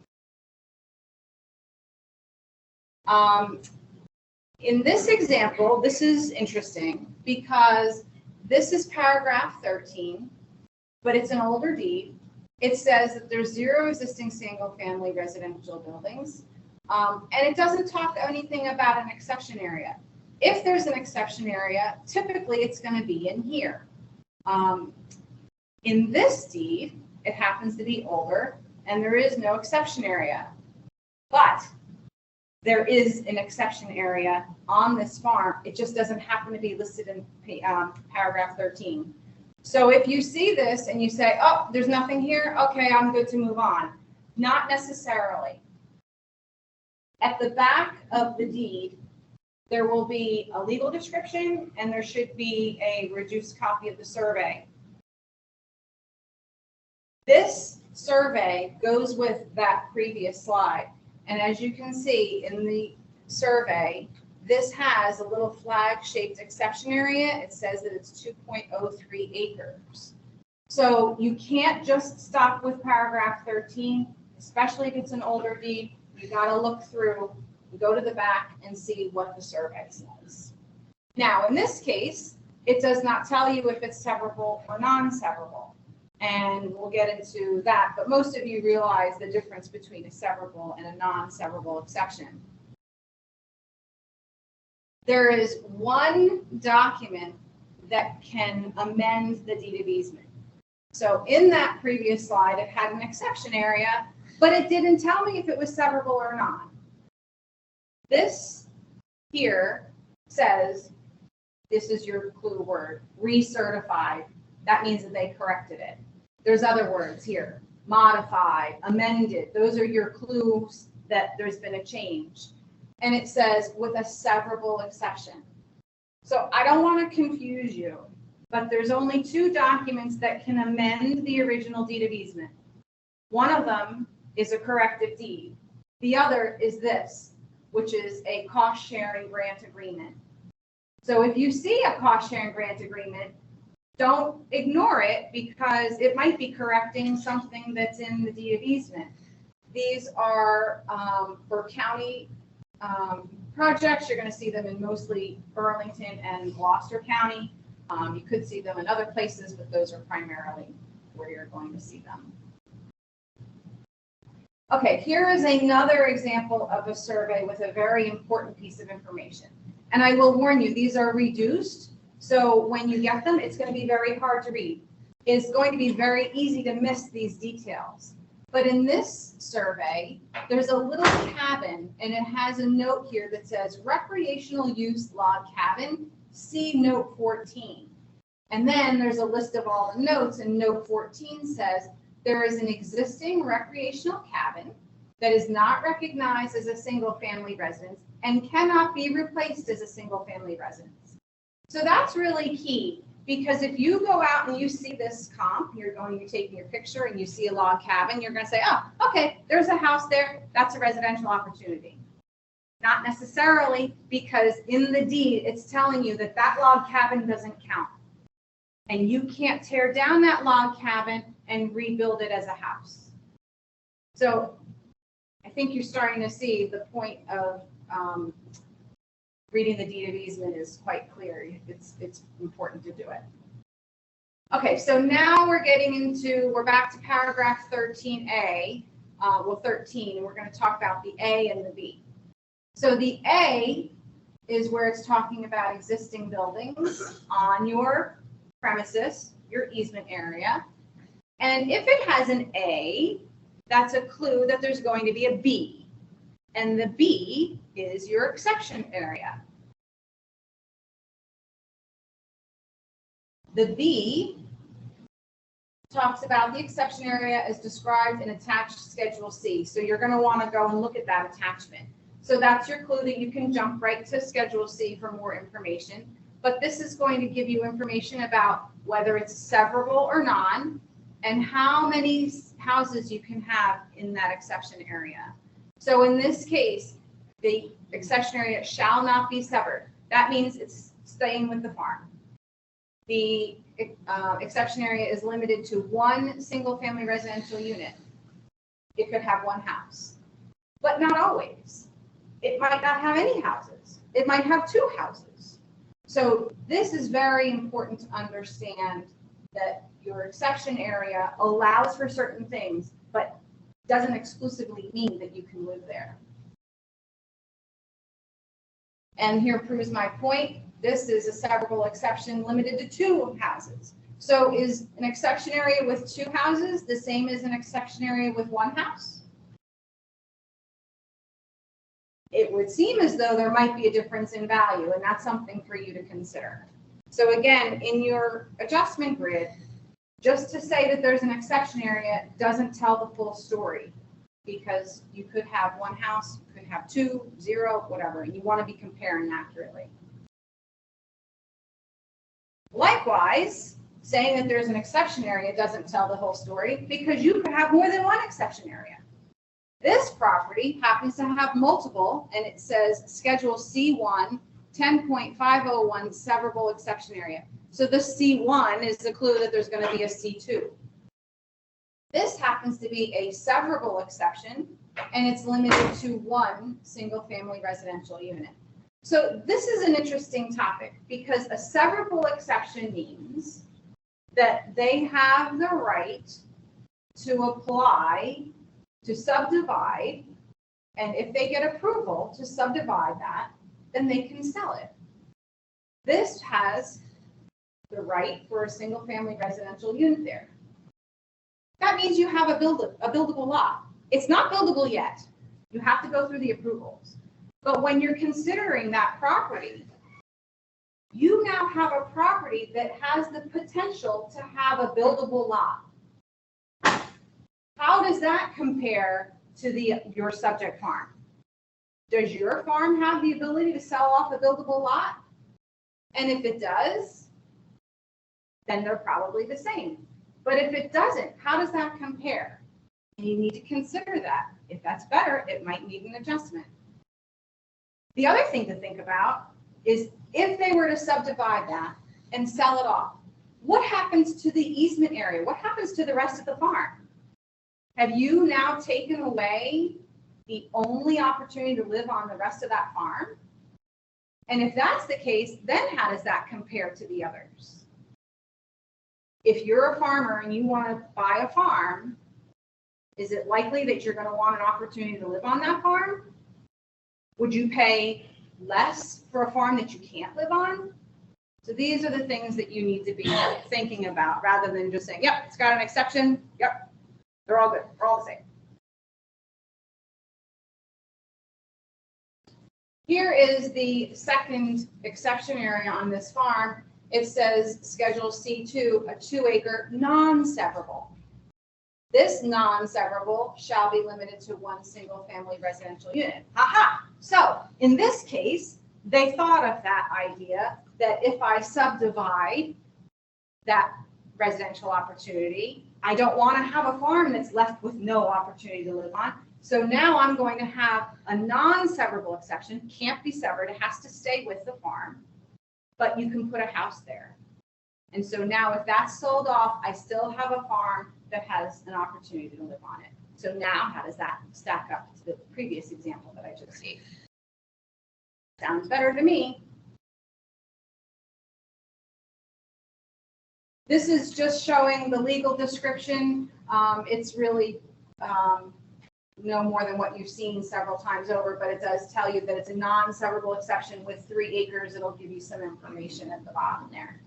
Speaker 3: In this example, this is interesting because this is paragraph 13, but it's an older deed. It says that there's 0 existing single-family residential buildings, and it doesn't talk anything about an exception area. If there's an exception area, typically it's going to be in here. In this deed, it happens to be older, and there is no exception area, but there is an exception area on this farm. It just doesn't happen to be listed in paragraph 13. So if you see this and you say, oh, there's nothing here, okay, I'm good to move on. Not necessarily. At the back of the deed, there will be a legal description and there should be a reduced copy of the survey. This survey goes with that previous slide. And as you can see in the survey, this has a little flag-shaped exception area. It says that it's 2.03 acres. So you can't just stop with paragraph 13, especially if it's an older deed. You got to look through, go to the back and see what the survey says. Now, in this case, it does not tell you if it's severable or non-severable. And we'll get into that, but most of you realize the difference between a severable and a non-severable exception. There is one document that can amend the deed of easement. So in that previous slide, it had an exception area, but it didn't tell me if it was severable or not. This here says, this is your clue word, recertified. That means that they corrected it. There's other words here, modified, amended. Those are your clues that there's been a change. And it says with a severable exception. So I don't want to confuse you, but there's only 2 documents that can amend the original deed of easement. One of them is a corrective deed. The other is this, which is a cost-sharing grant agreement. So if you see a cost-sharing grant agreement, don't ignore it because it might be correcting something that's in the deed of easement. These are for county projects. You're going to see them in mostly Burlington and Gloucester County. You could see them in other places, but those are primarily where you're going to see them. Okay, here is another example of a survey with a very important piece of information. And I will warn you, these are reduced. So when you get them, it's going to be very hard to read. It's going to be very easy to miss these details. But in this survey, there's a little cabin, and it has a note here that says recreational use log cabin, see note 14. And then there's a list of all the notes, and note 14 says there is an existing recreational cabin that is not recognized as a single-family residence and cannot be replaced as a single-family residence. So that's really key. Because if you go out and you see this comp, you're taking your picture and you see a log cabin, you're gonna say, oh, okay, there's a house there, that's a residential opportunity. Not necessarily, because in the deed, it's telling you that that log cabin doesn't count. And you can't tear down that log cabin and rebuild it as a house. So I think you're starting to see the point of reading the deed of easement is quite clear. It's important to do it. Okay, so now we're back to paragraph 13A, 13, and we're going to talk about the A and the B. So the A is where it's talking about existing buildings on your premises, your easement area. And if it has an A, that's a clue that there's going to be a B. And the B is your exception area. The B talks about the exception area as described in attached Schedule C. So you're going to want to go and look at that attachment. So that's your clue that you can jump right to Schedule C for more information. But this is going to give you information about whether it's severable or non, and how many houses you can have in that exception area. So in this case, the exception area shall not be severed. That means it's staying with the farm. The exception area is limited to one single-family residential unit. It could have one house, but not always. It might not have any houses. It might have two houses. So this is very important to understand, that your exception area allows for certain things, but doesn't exclusively mean that you can live there. And here proves my point. This is a severable exception limited to two houses. So is an exception area with two houses the same as an exception area with one house? It would seem as though there might be a difference in value, and that's something for you to consider. So again, in your adjustment grid, just to say that there's an exception area doesn't tell the full story, because you could have one house, you could have two, zero, whatever, and you want to be comparing accurately. Likewise, saying that there's an exception area doesn't tell the whole story, because you could have more than one exception area. This property happens to have multiple, and it says Schedule C1, 10.501 severable exception area. So the C1 is the clue that there's going to be a C2. This happens to be a severable exception, and it's limited to one single-family residential unit. So this is an interesting topic, because a severable exception means that they have the right to apply to subdivide, and if they get approval to subdivide that, then they can sell it. This has the right for a single-family residential unit there. That means you have a buildable lot. It's not buildable yet. You have to go through the approvals. But when you're considering that property, you now have a property that has the potential to have a buildable lot. How does that compare to your subject farm? Does your farm have the ability to sell off a buildable lot? And if it does, then they're probably the same. But if it doesn't, how does that compare? And you need to consider that. If that's better, it might need an adjustment. The other thing to think about is if they were to subdivide that and sell it off, what happens to the easement area? What happens to the rest of the farm? Have you now taken away the only opportunity to live on the rest of that farm? And if that's the case, then how does that compare to the others? If you're a farmer and you want to buy a farm, is it likely that you're going to want an opportunity to live on that farm? Would you pay less for a farm that you can't live on? So these are the things that you need to be thinking about, rather than just saying, yep, it's got an exception. Yep, they're all good. They're all the same. Here is the second exception area on this farm. It says Schedule C2, a 2-acre non-severable. This non-severable shall be limited to one single-family residential unit. Aha! So in this case, they thought of that idea that if I subdivide that residential opportunity. I don't want to have a farm that's left with no opportunity to live on. So now I'm going to have a non-severable exception, can't be severed, it has to stay with the farm, but you can put a house there. And so now if that's sold off, I still have a farm that has an opportunity to live on it. So now how does that stack up to the previous example that I just gave? Sounds better to me. This is just showing the legal description. It's really no more than what you've seen several times over, but it does tell you that it's a non-severable exception with 3 acres. It'll give you some information at the bottom there.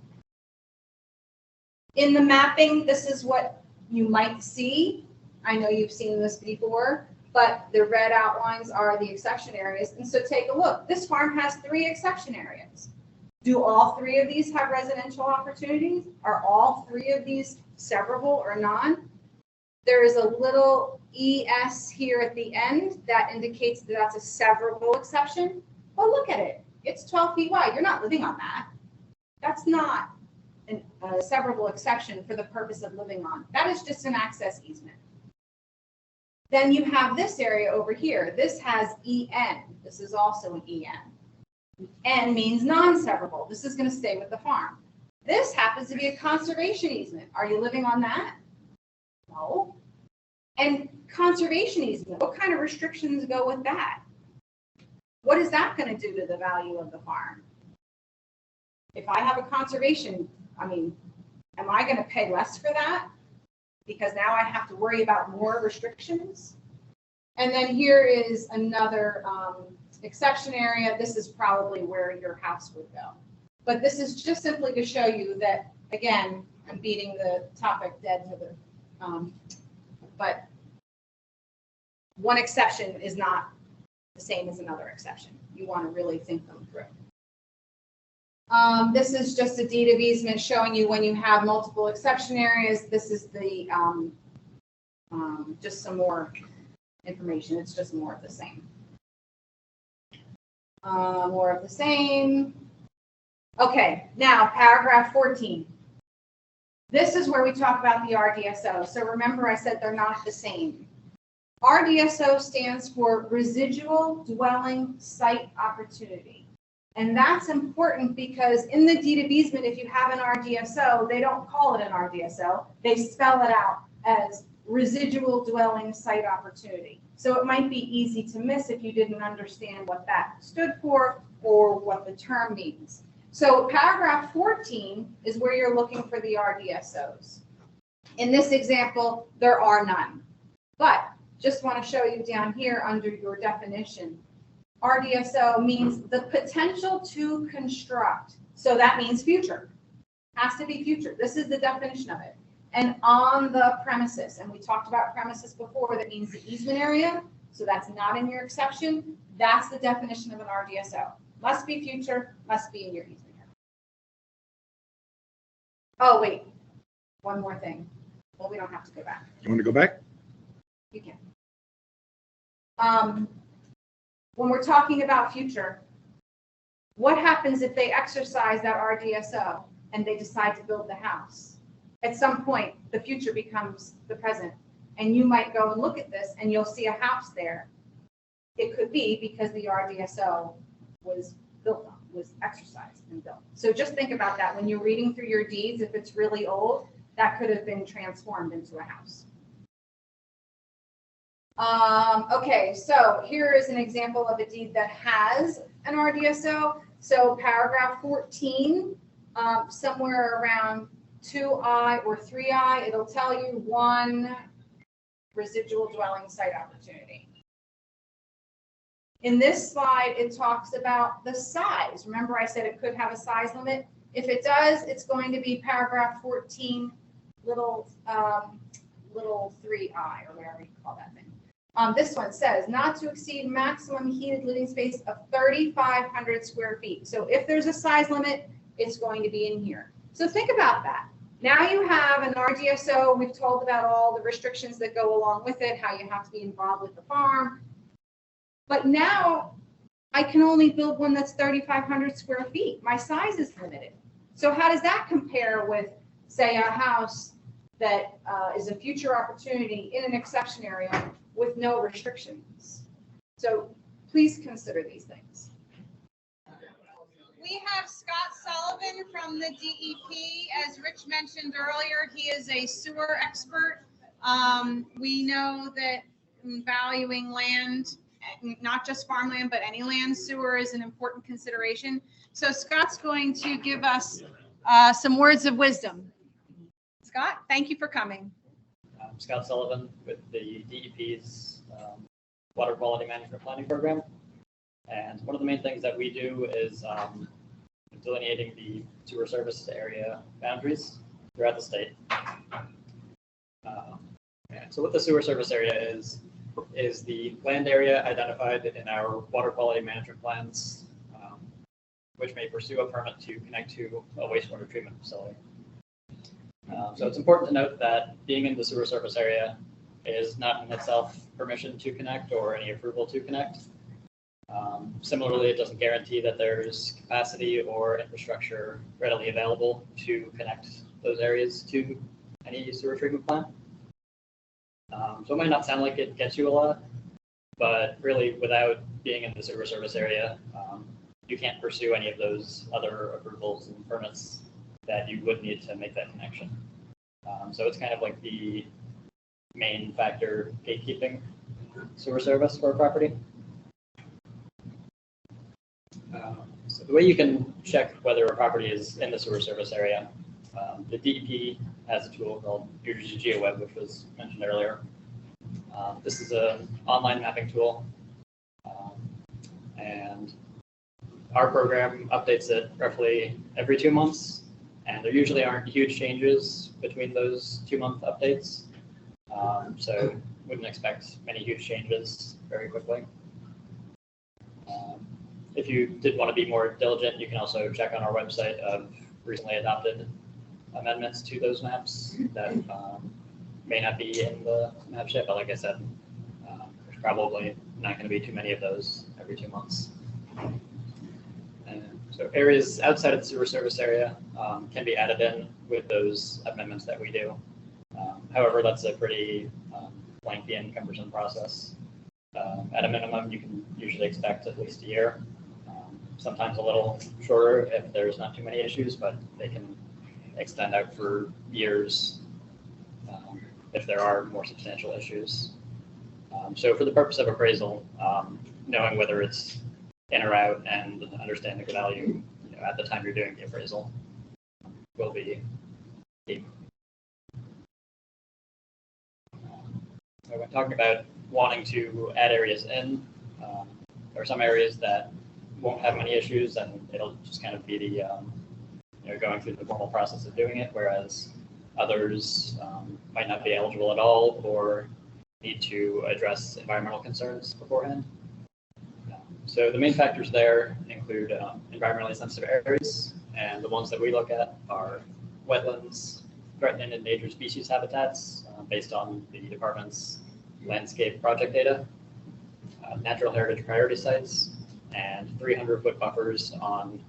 Speaker 3: In the mapping, this is what you might see. I know you've seen this before, but the red outlines are the exception areas. And so take a look. This farm has 3 exception areas. Do all 3 of these have residential opportunities? Are all 3 of these severable or non? There is a little ES here at the end that indicates that that's a severable exception. Well, look at it. It's 12 feet wide. You're not living on that. That's not a severable exception for the purpose of living on. That is just an access easement. Then you have this area over here. This has EN. This is also an EN. N means non-severable. This is going to stay with the farm. This happens to be a conservation easement. Are you living on that? No. And conservation easement, what kind of restrictions go with that? What is that going to do to the value of the farm? If I have a conservation, I mean, am I going to pay less for that? Because now I have to worry about more restrictions. And then here is another exception area. This is probably where your house would go. But this is just simply to show you that, again, I'm beating the topic dead to the, but one exception is not the same as another exception. You want to really think them through. This is just a deed of easement showing you when you have multiple exception areas. This is the just some more information. It's just more of the same. More of the same. Okay, now paragraph 14. This is where we talk about the RDSO. So remember I said they're not the same. RDSO stands for Residual Dwelling Site Opportunity. And that's important because in the deed of easement, if you have an RDSO, they don't call it an RDSO. They spell it out as Residual Dwelling Site Opportunity. So it might be easy to miss if you didn't understand what that stood for or what the term means. So paragraph 14 is where you're looking for the RDSOs. In this example, there are none. But just want to show you down here under your definition. RDSO means the potential to construct. So that means future. Has to be future. This is the definition of it. And on the premises. And we talked about premises before. That means the easement area. So that's not in your exception. That's the definition of an RDSO. Must be future, must be in your easement area. Oh, wait. One more thing. Well, we don't have to go back.
Speaker 4: You want to go back?
Speaker 3: You can. When we're talking about future, what happens if they exercise that RDSO and they decide to build the house? At some point, the future becomes the present. And you might go and look at this and you'll see a house there. It could be because the RDSO was built on, was exercised and built. So just think about that when you're reading through your deeds. If it's really old, that could have been transformed into a house. Okay, so here is an example of a deed that has an RDSO. So paragraph 14, somewhere around 2I or 3I, it'll tell you 1 residual dwelling site opportunity. In this slide, it talks about the size. Remember I said it could have a size limit. If it does, it's going to be paragraph 14, little 3I, or whatever you call that thing. This one says not to exceed maximum heated living space of 3,500 square feet. So if there's a size limit, it's going to be in here. So think about that. Now you have an RDSO. We've told about all the restrictions that go along with it, how you have to be involved with the farm. But now I can only build one that's 3,500 square feet. My size is limited. So how does that compare with say, a house that is a future opportunity in an exception area with no restrictions. So please consider these things. We have Scott Sullivan from the DEP. As Rich mentioned earlier, he is a sewer expert. We know that valuing land, not just farmland, but any land, sewer is an important consideration. So Scott's going to give us some words of wisdom. Scott, thank you for coming.
Speaker 4: I'm Scott Sullivan with the DEP's Water Quality Management Planning Program. And one of the main things that we do is delineating the sewer service area boundaries throughout the state. So what the sewer service area is the land area identified in our water quality management plans, which may pursue a permit to connect to a wastewater treatment facility. So it's important to note that being in the sewer service area is not in itself permission to connect or any approval to connect. Similarly, it doesn't guarantee that there's capacity or infrastructure readily available to connect those areas to any sewer treatment plant. So it might not sound like it gets you a lot, but really without being in the sewer service area, you can't pursue any of those other approvals and permits that you would need to make that connection. So it's kind of like the main factor gatekeeping sewer service for a property. So the way you can check whether a property is in the sewer service area, the DEP has a tool called GeoWeb, which was mentioned earlier. This is an online mapping tool, and our program updates it roughly every 2 months, and there usually aren't huge changes between those 2-month updates, so wouldn't expect many huge changes very quickly. If you did want to be more diligent, you can also check on our website of recently adopted amendments to those maps that may not be in the map sheet, but like I said, there's probably not going to be too many of those every 2 months. And so areas outside of the sewer service area can be added in with those amendments that we do. However, that's a pretty lengthy and cumbersome process. At a minimum, you can usually expect at least a year, sometimes a little shorter if there's not too many issues, but they can extend out for years if there are more substantial issues. So for the purpose of appraisal, knowing whether it's in or out and understanding the value at the time you're doing the appraisal will be key. When talking about wanting to add areas in, there are some areas that won't have many issues, and it'll just kind of be the going through the formal process of doing it, whereas others might not be eligible at all or need to address environmental concerns beforehand. So the main factors there include environmentally sensitive areas, and the ones that we look at are wetlands, threatened and endangered species habitats based on the department's landscape project data, natural heritage priority sites, and 300-foot buffers on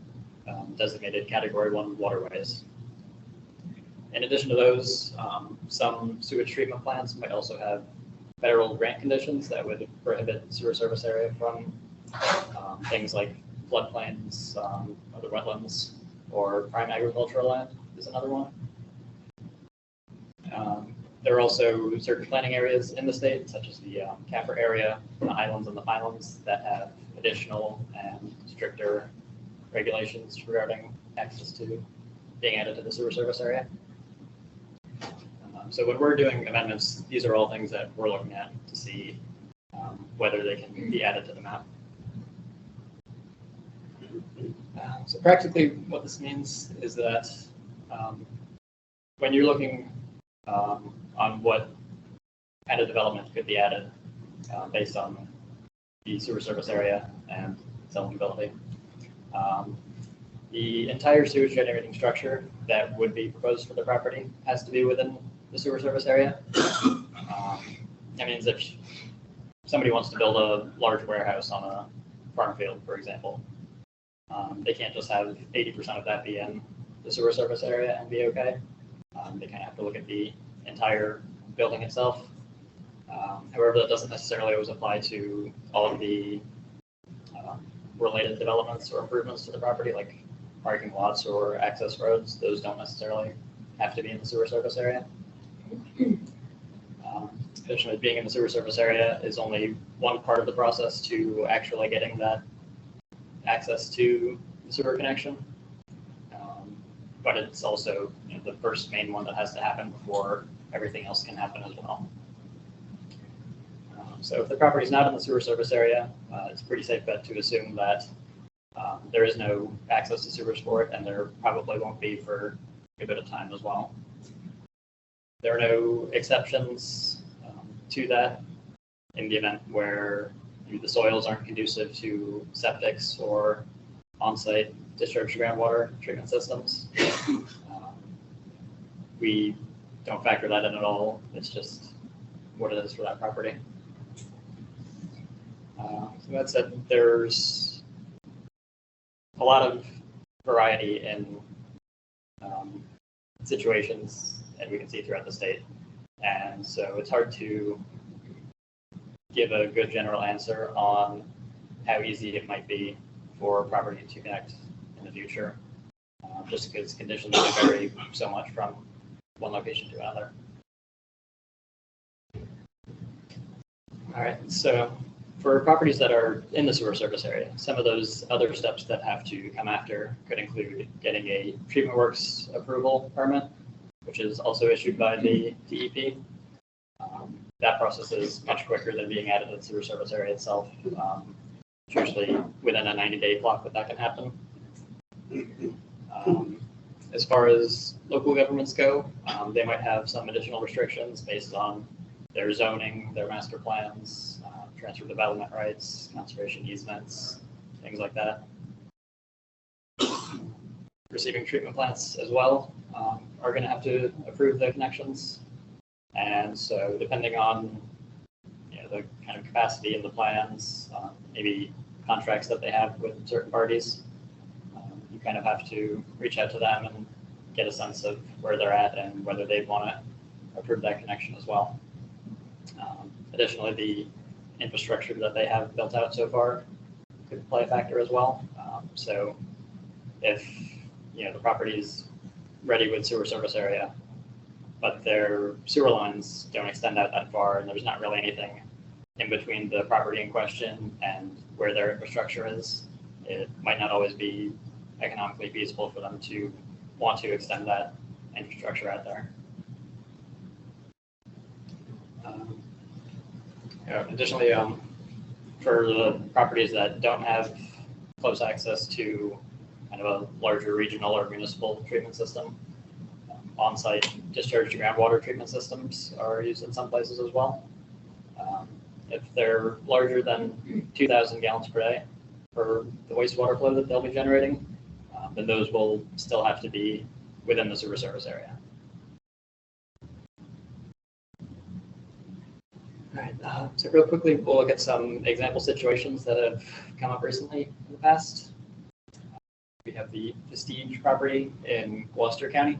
Speaker 4: designated Category 1 waterways. In addition to those, some sewage treatment plants might also have federal grant conditions that would prohibit sewer service area from things like floodplains, other wetlands, or prime agricultural land is another one. There are also certain planning areas in the state, such as the CAFR area, the Highlands and the Pinelands, that have additional and stricter regulations regarding access to being added to the sewer service area. So when we're doing amendments, these are all things that we're looking at to see whether they can be added to the map. So practically what this means is that when you're looking on what kind of development could be added based on the sewer service area and sellability, the entire sewage generating structure that would be proposed for the property has to be within the sewer service area. That means if somebody wants to build a large warehouse on a farm field, for example, they can't just have 80% of that be in the sewer service area and be okay. They kind of have to look at the entire building itself. However, that doesn't necessarily always apply to all of the related developments or improvements to the property, like parking lots or access roads. Those don't necessarily have to be in the sewer service area. Additionally, being in the sewer service area is only one part of the process to actually getting that access to the sewer connection. But it's also, you know, the first main one that has to happen before everything else can happen as well. So if the property is not in the sewer service area, it's a pretty safe bet to assume that there is no access to sewers for it, and there probably won't be for a bit of time as well. There are no exceptions to that in the event where the soils aren't conducive to septics or on-site discharge groundwater treatment systems. We don't factor that in at all. It's just what it is for that property. So that said, there's a lot of variety in situations, and we can see throughout the state. And so it's hard to give a good general answer on how easy it might be for property to connect in the future, just because conditions can vary so much from one location to another. All right, so for properties that are in the sewer service area, some of those other steps that have to come after could include getting a treatment works approval permit, which is also issued by the DEP. That process is much quicker than being added to the sewer service area itself. It's usually within a 90-day clock that can happen. As far as local governments go, they might have some additional restrictions based on their zoning, their master plans, transfer development rights, conservation easements, things like that. Receiving treatment plants as well are going to have to approve the connections. And so depending on, you know, the kind of capacity in the plans, maybe contracts that they have with certain parties, you kind of have to reach out to them and get a sense of where they're at and whether they want to approve that connection as well. Additionally, the infrastructure that they have built out so far could play a factor as well. So if, you know, the property is ready with sewer service area, but their sewer lines don't extend out that far, and there's not really anything in between the property in question and where their infrastructure is, it might not always be economically feasible for them to want to extend that infrastructure out there. Additionally, for the properties that don't have close access to kind of a larger regional or municipal treatment system, on-site discharge to groundwater treatment systems are used in some places as well. If they're larger than 2,000 gallons per day for the wastewater flow that they'll be generating, then those will still have to be within the sewer service area. All right, so real quickly, we'll look at some example situations that have come up recently in the past. We have the Prestige property in Gloucester County.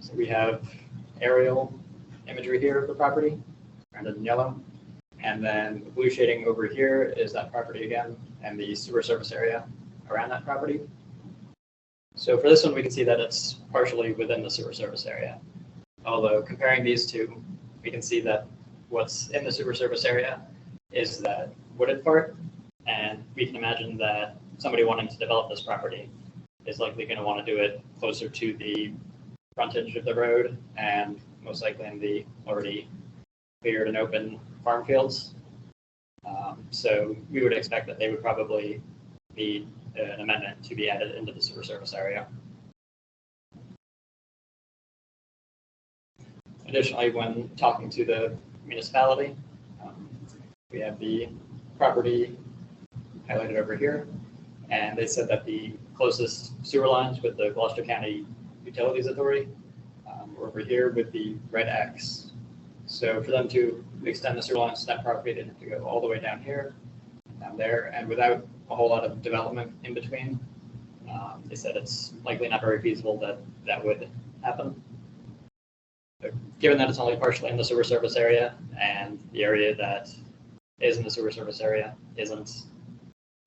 Speaker 4: So we have aerial imagery here of the property, branded in yellow. And then the blue shading over here is that property again, and the sewer service area around that property. So for this one, we can see that it's partially within the sewer service area. Although comparing these two, we can see that what's in the sewer service area is that wooded part. And we can imagine that somebody wanting to develop this property is likely going to want to do it closer to the frontage of the road and most likely in the already cleared and open farm fields. So we would expect that they would probably need an amendment to be added into the sewer service area. Additionally, when talking to the municipality, we have the property highlighted over here, and they said that the closest sewer lines with the Gloucester County Utilities Authority were over here with the red X. So for them to extend the sewer lines to that property, they'd have to go all the way down here, down there, and without a whole lot of development in between, they said it's likely not very feasible that that would happen. given that it's only partially in the sewer service area and the area that is in the sewer service area isn't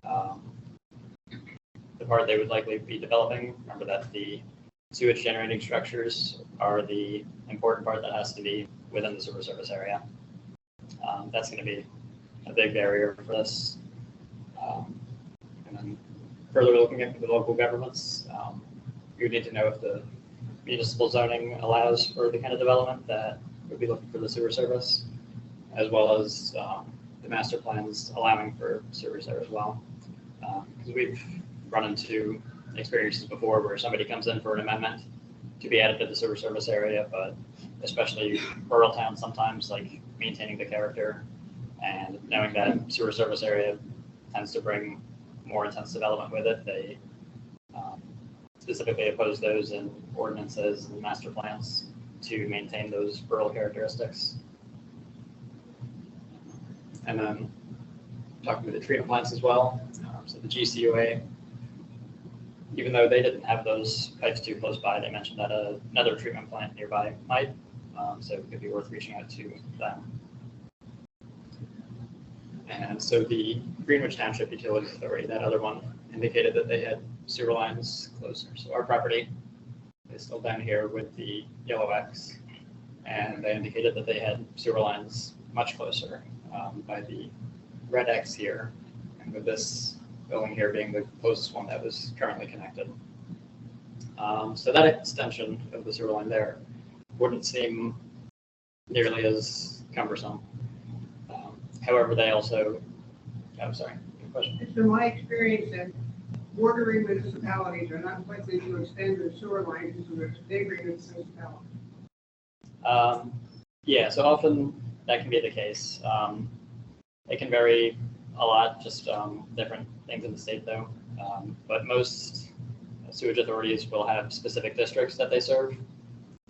Speaker 4: the part they would likely be developing. Remember that the sewage generating structures are the important part that has to be within the sewer service area. That's going to be a big barrier for this. And then further looking at the local governments, you need to know if the municipal zoning allows for the kind of development that would be looking for the sewer service, as well as the master plans allowing for sewers there as well. Because we've run into experiences before where somebody comes in for an amendment to be added to the sewer service area, but especially rural towns sometimes, like maintaining the character and knowing that sewer service area tends to bring more intense development with it, they specifically oppose those in ordinances and master plans to maintain those rural characteristics. And then talking with the treatment plants as well. So the GCUA, even though they didn't have those pipes too close by, they mentioned that another treatment plant nearby might, so it could be worth reaching out to them. And so the Greenwich Township Utilities Authority, that other one, indicated that they had sewer lines closer. So our property is still down here with the yellow X, and they indicated that they had sewer lines much closer by the red X here, and with this building here being the closest one that was currently connected. So that extension of the sewer line there wouldn't seem nearly as cumbersome. However, they also, I'm sorry, good question.
Speaker 5: It's been my experience that bordering municipalities are not likely to extend their sewer lines into a neighboring municipality.
Speaker 4: Yeah, so often that can be the case. It can vary a lot, just different things in the state though. But most sewage authorities will have specific districts that they serve.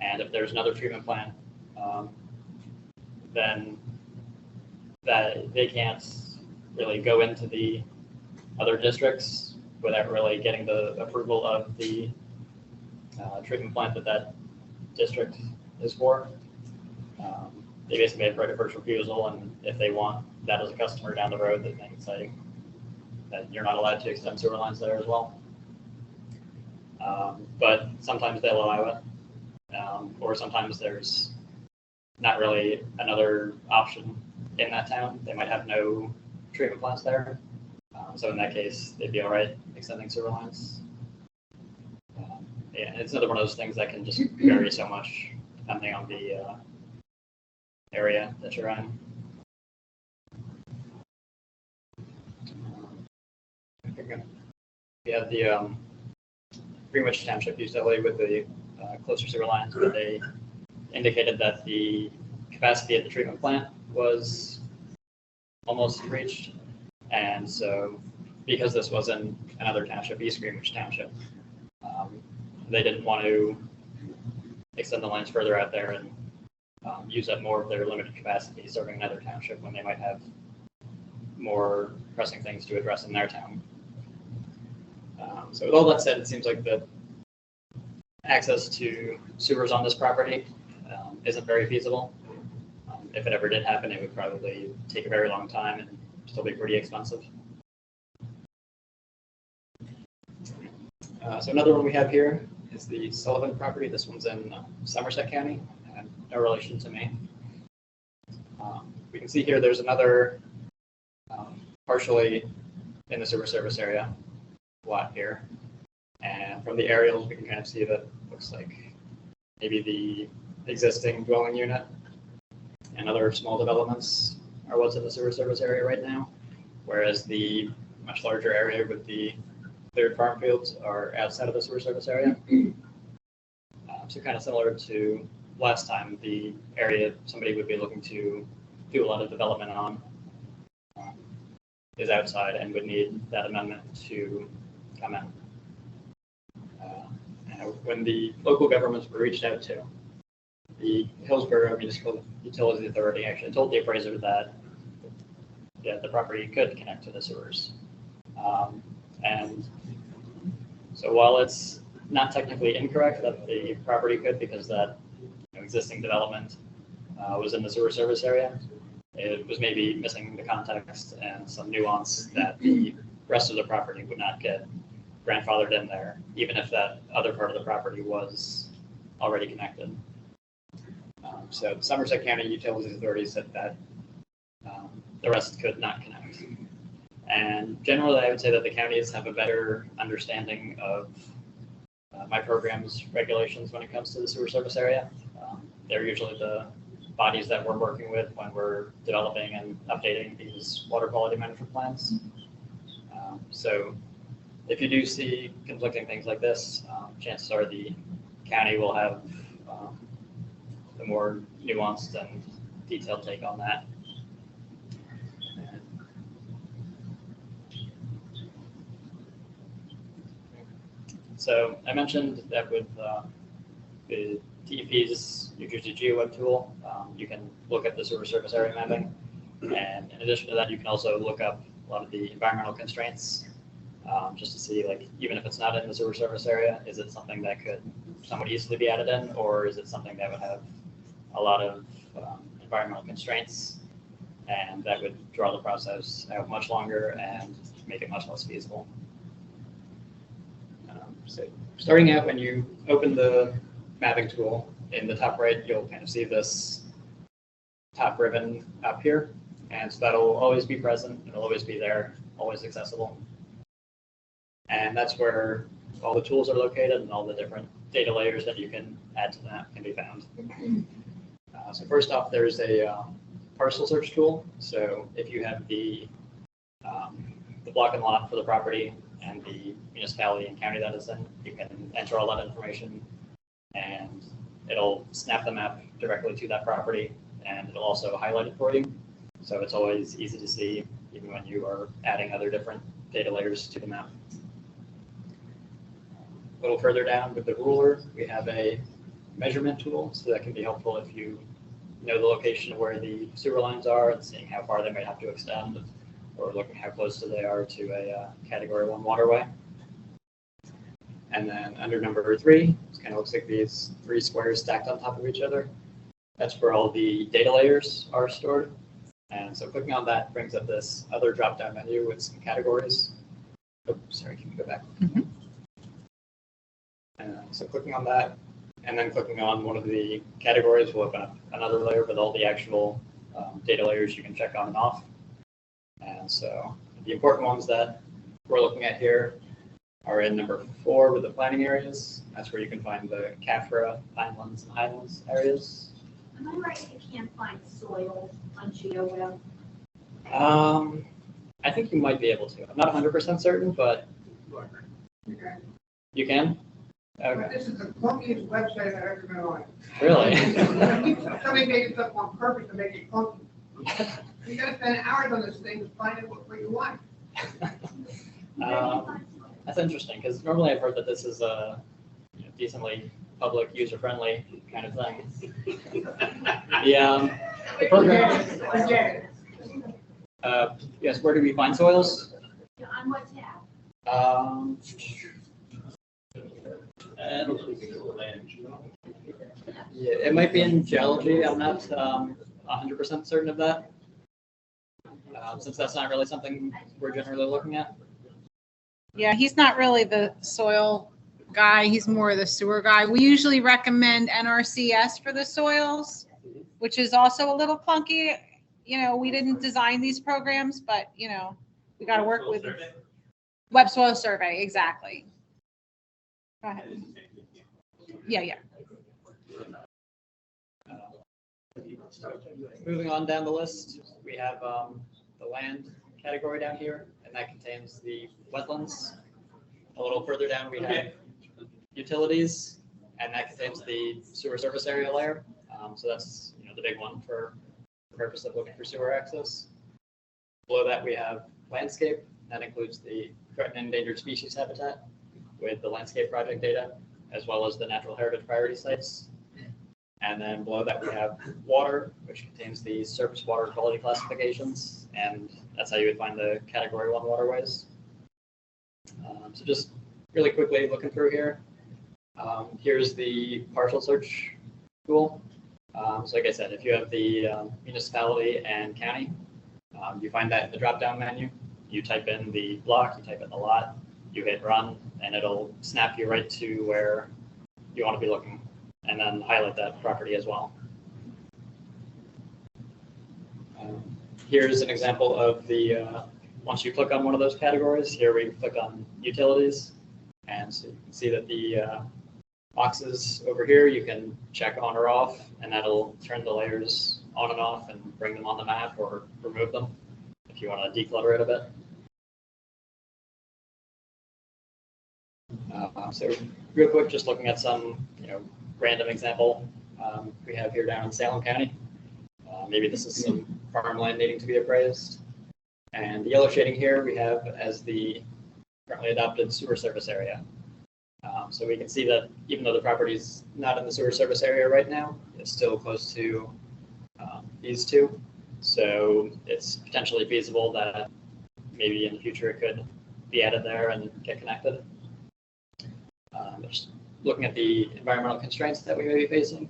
Speaker 4: And if there's another treatment plant, then that they can't really go into the other districts without really getting the approval of the treatment plant that district is for. They basically have right of first refusal, and if they want that as a customer down the road, then they can say that you're not allowed to extend sewer lines there as well. But sometimes they'll allow it, or sometimes there's not really another option in that town. They might have no treatment plants there. So in that case, they'd be all right extending sewer lines. Yeah, it's another one of those things that can just vary so much depending on the area that you're in. We have the Greenwich Township utility with the closer sewer lines, but they indicated that the capacity at the treatment plant was almost reached. And so because this was in another township, East Greenwich Township, they didn't want to extend the lines further out there and use up more of their limited capacity serving another township when they might have more pressing things to address in their town. So with all that said, it seems like the access to sewers on this property isn't very feasible. If it ever did happen, it would probably take a very long time and still be pretty expensive. So another one we have here is the Sullivan property. This one's in Somerset County, and no relation to me. We can see here there's another partially in the sewer service area lot here. And from the aerials, we can kind of see that looks like maybe the existing dwelling unit and other small developments are what's in the sewer service area right now, whereas the much larger area with the cleared farm fields are outside of the sewer service area. So kind of similar to last time, the area somebody would be looking to do a lot of development on is outside and would need that amendment to come in. When the local governments were reached out to, the Hillsborough Municipal Utilities Authority actually told the appraiser that the property could connect to the sewers. And so while it's not technically incorrect that the property could, because that existing development was in the sewer service area. It was maybe missing the context and some nuance that the rest of the property would not get grandfathered in there, even if that other part of the property was already connected. So Somerset County Utilities Authority said that the rest could not connect. And generally, I would say that the counties have a better understanding of my program's regulations when it comes to the sewer service area. They're usually the bodies that we're working with when we're developing and updating these water quality management plans. So if you do see conflicting things like this, chances are the county will have a more nuanced and detailed take on that. So I mentioned that with the DEP's New Jersey GeoWeb tool, you can look at the sewer surface area mapping. And in addition to that, you can also look up a lot of the environmental constraints, just to see, like, even if it's not in the sewer surface area, is it something that could somewhat easily be added in, or is it something that would have a lot of environmental constraints, and that would draw the process out much longer and make it much less feasible. So starting out, when you open the mapping tool, in the top right, you'll kind of see this top ribbon up here. And so that'll always be present. It'll always be there, always accessible. And that's where all the tools are located and all the different data layers that you can add to the map can be found. So first off, there's a parcel search tool. So if you have the block and lot for the property and the municipality and county that it's in, you can enter all that information and it'll snap the map directly to that property, and it'll also highlight it for you. So it's always easy to see, even when you are adding other different data layers to the map. A little further down with the ruler, we have a measurement tool, so that can be helpful if you know the location of where the sewer lines are and seeing how far they might have to extend, or looking how close they are to a Category 1 waterway. And then under number 3, it kind of looks like these 3 squares stacked on top of each other. That's where all the data layers are stored. And so clicking on that brings up this other drop-down menu with some categories. Oh, sorry, can you go back? Mm-hmm. So clicking on that, and then clicking on one of the categories will open up another layer with all the actual data layers you can check on and off. And so the important ones that we're looking at here are in number 4 with the planning areas. That's where you can find the CAFRA, Pinelands, and Highlands areas.
Speaker 6: Am I right, you can't find soil on GeoWeb?
Speaker 4: I think you might be able to. I'm not 100% certain, but
Speaker 5: Okay.
Speaker 4: you can? Okay.
Speaker 5: This is the clunkiest website I've ever been on.
Speaker 4: Really?
Speaker 5: Somebody made it up on purpose to make it clunky. You gotta spend hours on this thing to find out what you want.
Speaker 4: That's interesting, because normally I've heard that this is a decently public, user-friendly kind of thing. The program.
Speaker 5: Forget it.
Speaker 4: Yes, where do we find soils?
Speaker 6: On what tab?
Speaker 4: Yeah, it might be in geology. I'm not 100% certain of that, since that's not really something we're generally looking at.
Speaker 3: Yeah, he's not really the soil guy. He's more the sewer guy. We usually recommend NRCS for the soils, which is also a little clunky. You know, we didn't design these programs, but, you know, we got to work with Web Soil Survey. Exactly. Go ahead. Yeah.
Speaker 4: Moving on down the list, we have the land category down here, and that contains the wetlands. A little further down, we have utilities, and that contains the sewer surface area layer. So that's the big one for the purpose of looking for sewer access. Below that, we have landscape. That includes the threatened and endangered species habitat with the landscape project data, as well as the natural heritage priority sites. And then below that, we have water, which contains the surface water quality classifications, and that's how you would find the Category 1 waterways. So just really quickly looking through here, here's the partial search tool. So like I said, if you have the municipality and county, you find that in the drop-down menu. You type in the block, you type in the lot, you hit run, and it'll snap you right to where you want to be looking, and then highlight that property as well. Here's an example of the, once you click on one of those categories, here we click on utilities, and so you can see that the boxes over here, you can check on or off, and that'll turn the layers on and off and bring them on the map or remove them if you want to declutter it a bit. So real quick, just looking at some, random example we have here down in Salem County. Maybe this is some farmland needing to be appraised. And the yellow shading here we have as the currently adopted sewer service area. So we can see that even though the property is not in the sewer service area right now, it's still close to these two. So it's potentially feasible that maybe in the future it could be added there and get connected. Just looking at the environmental constraints that we may be facing,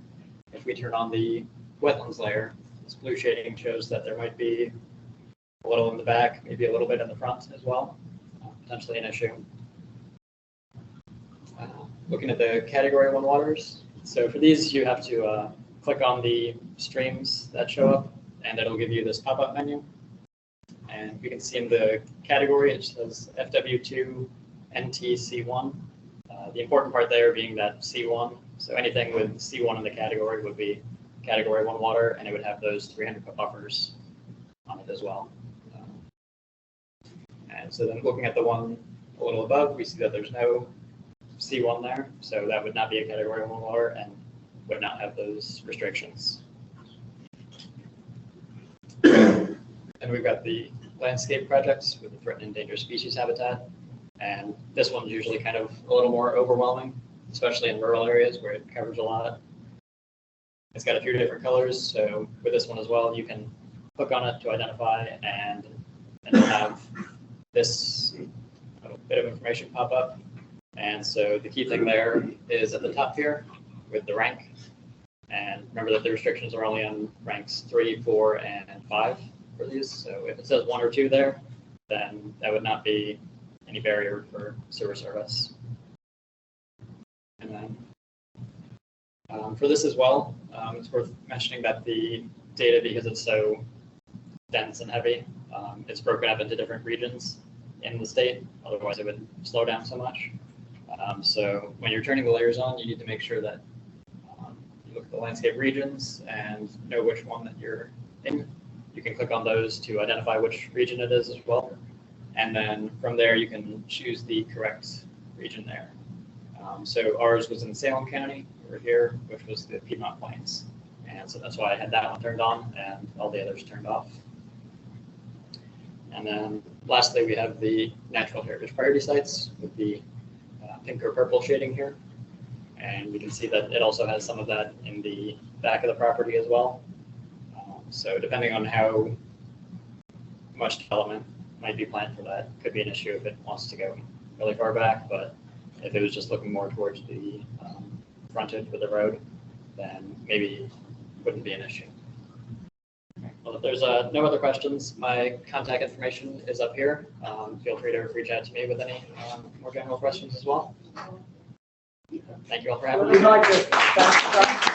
Speaker 4: if we turn on the wetlands layer, this blue shading shows that there might be a little in the back, maybe a little bit in the front as well, potentially an issue. Looking at the category 1 waters, so for these you have to click on the streams that show up, and it'll give you this pop-up menu. And we can see in the category it says FW2 NTC1. The important part there being that C1, so anything with C1 in the category would be category 1 water, and it would have those 300-foot buffers on it as well. And so then looking at the one a little above, we see that there's no C1 there, so that would not be a category 1 water and would not have those restrictions. And we've got the landscape projects with the threatened and endangered species habitat. And this one's usually kind of a little more overwhelming, especially in rural areas where it covers a lot. It's got a few different colors, so with this one as well, you can click on it to identify, and it'll have this bit of information pop up. And so the key thing there is at the top here with the rank. And remember that the restrictions are only on ranks 3, 4, and 5 for these. So if it says 1 or 2 there, then that would not be any barrier for sewer service. And then for this as well, it's worth mentioning that the data, because it's so dense and heavy, it's broken up into different regions in the state. Otherwise, it would slow down so much. So when you're turning the layers on, you need to make sure that you look at the landscape regions and know which one that you're in. You can click on those to identify which region it is as well. And then from there, you can choose the correct region there. So ours was in Salem County over here, which was the Piedmont Plains. And so that's why I had that one turned on and all the others turned off. And then lastly, we have the natural heritage priority sites with the pink or purple shading here. And we can see that it also has some of that in the back of the property as well. So depending on how much development might be planned for that, could be an issue if it wants to go really far back. But if it was just looking more towards the frontage with the road, then maybe wouldn't be an issue. Well, if there's no other questions, my contact information is up here. Feel free to reach out to me with any more general questions as well. Thank you all for having me.
Speaker 1: We'd like to thank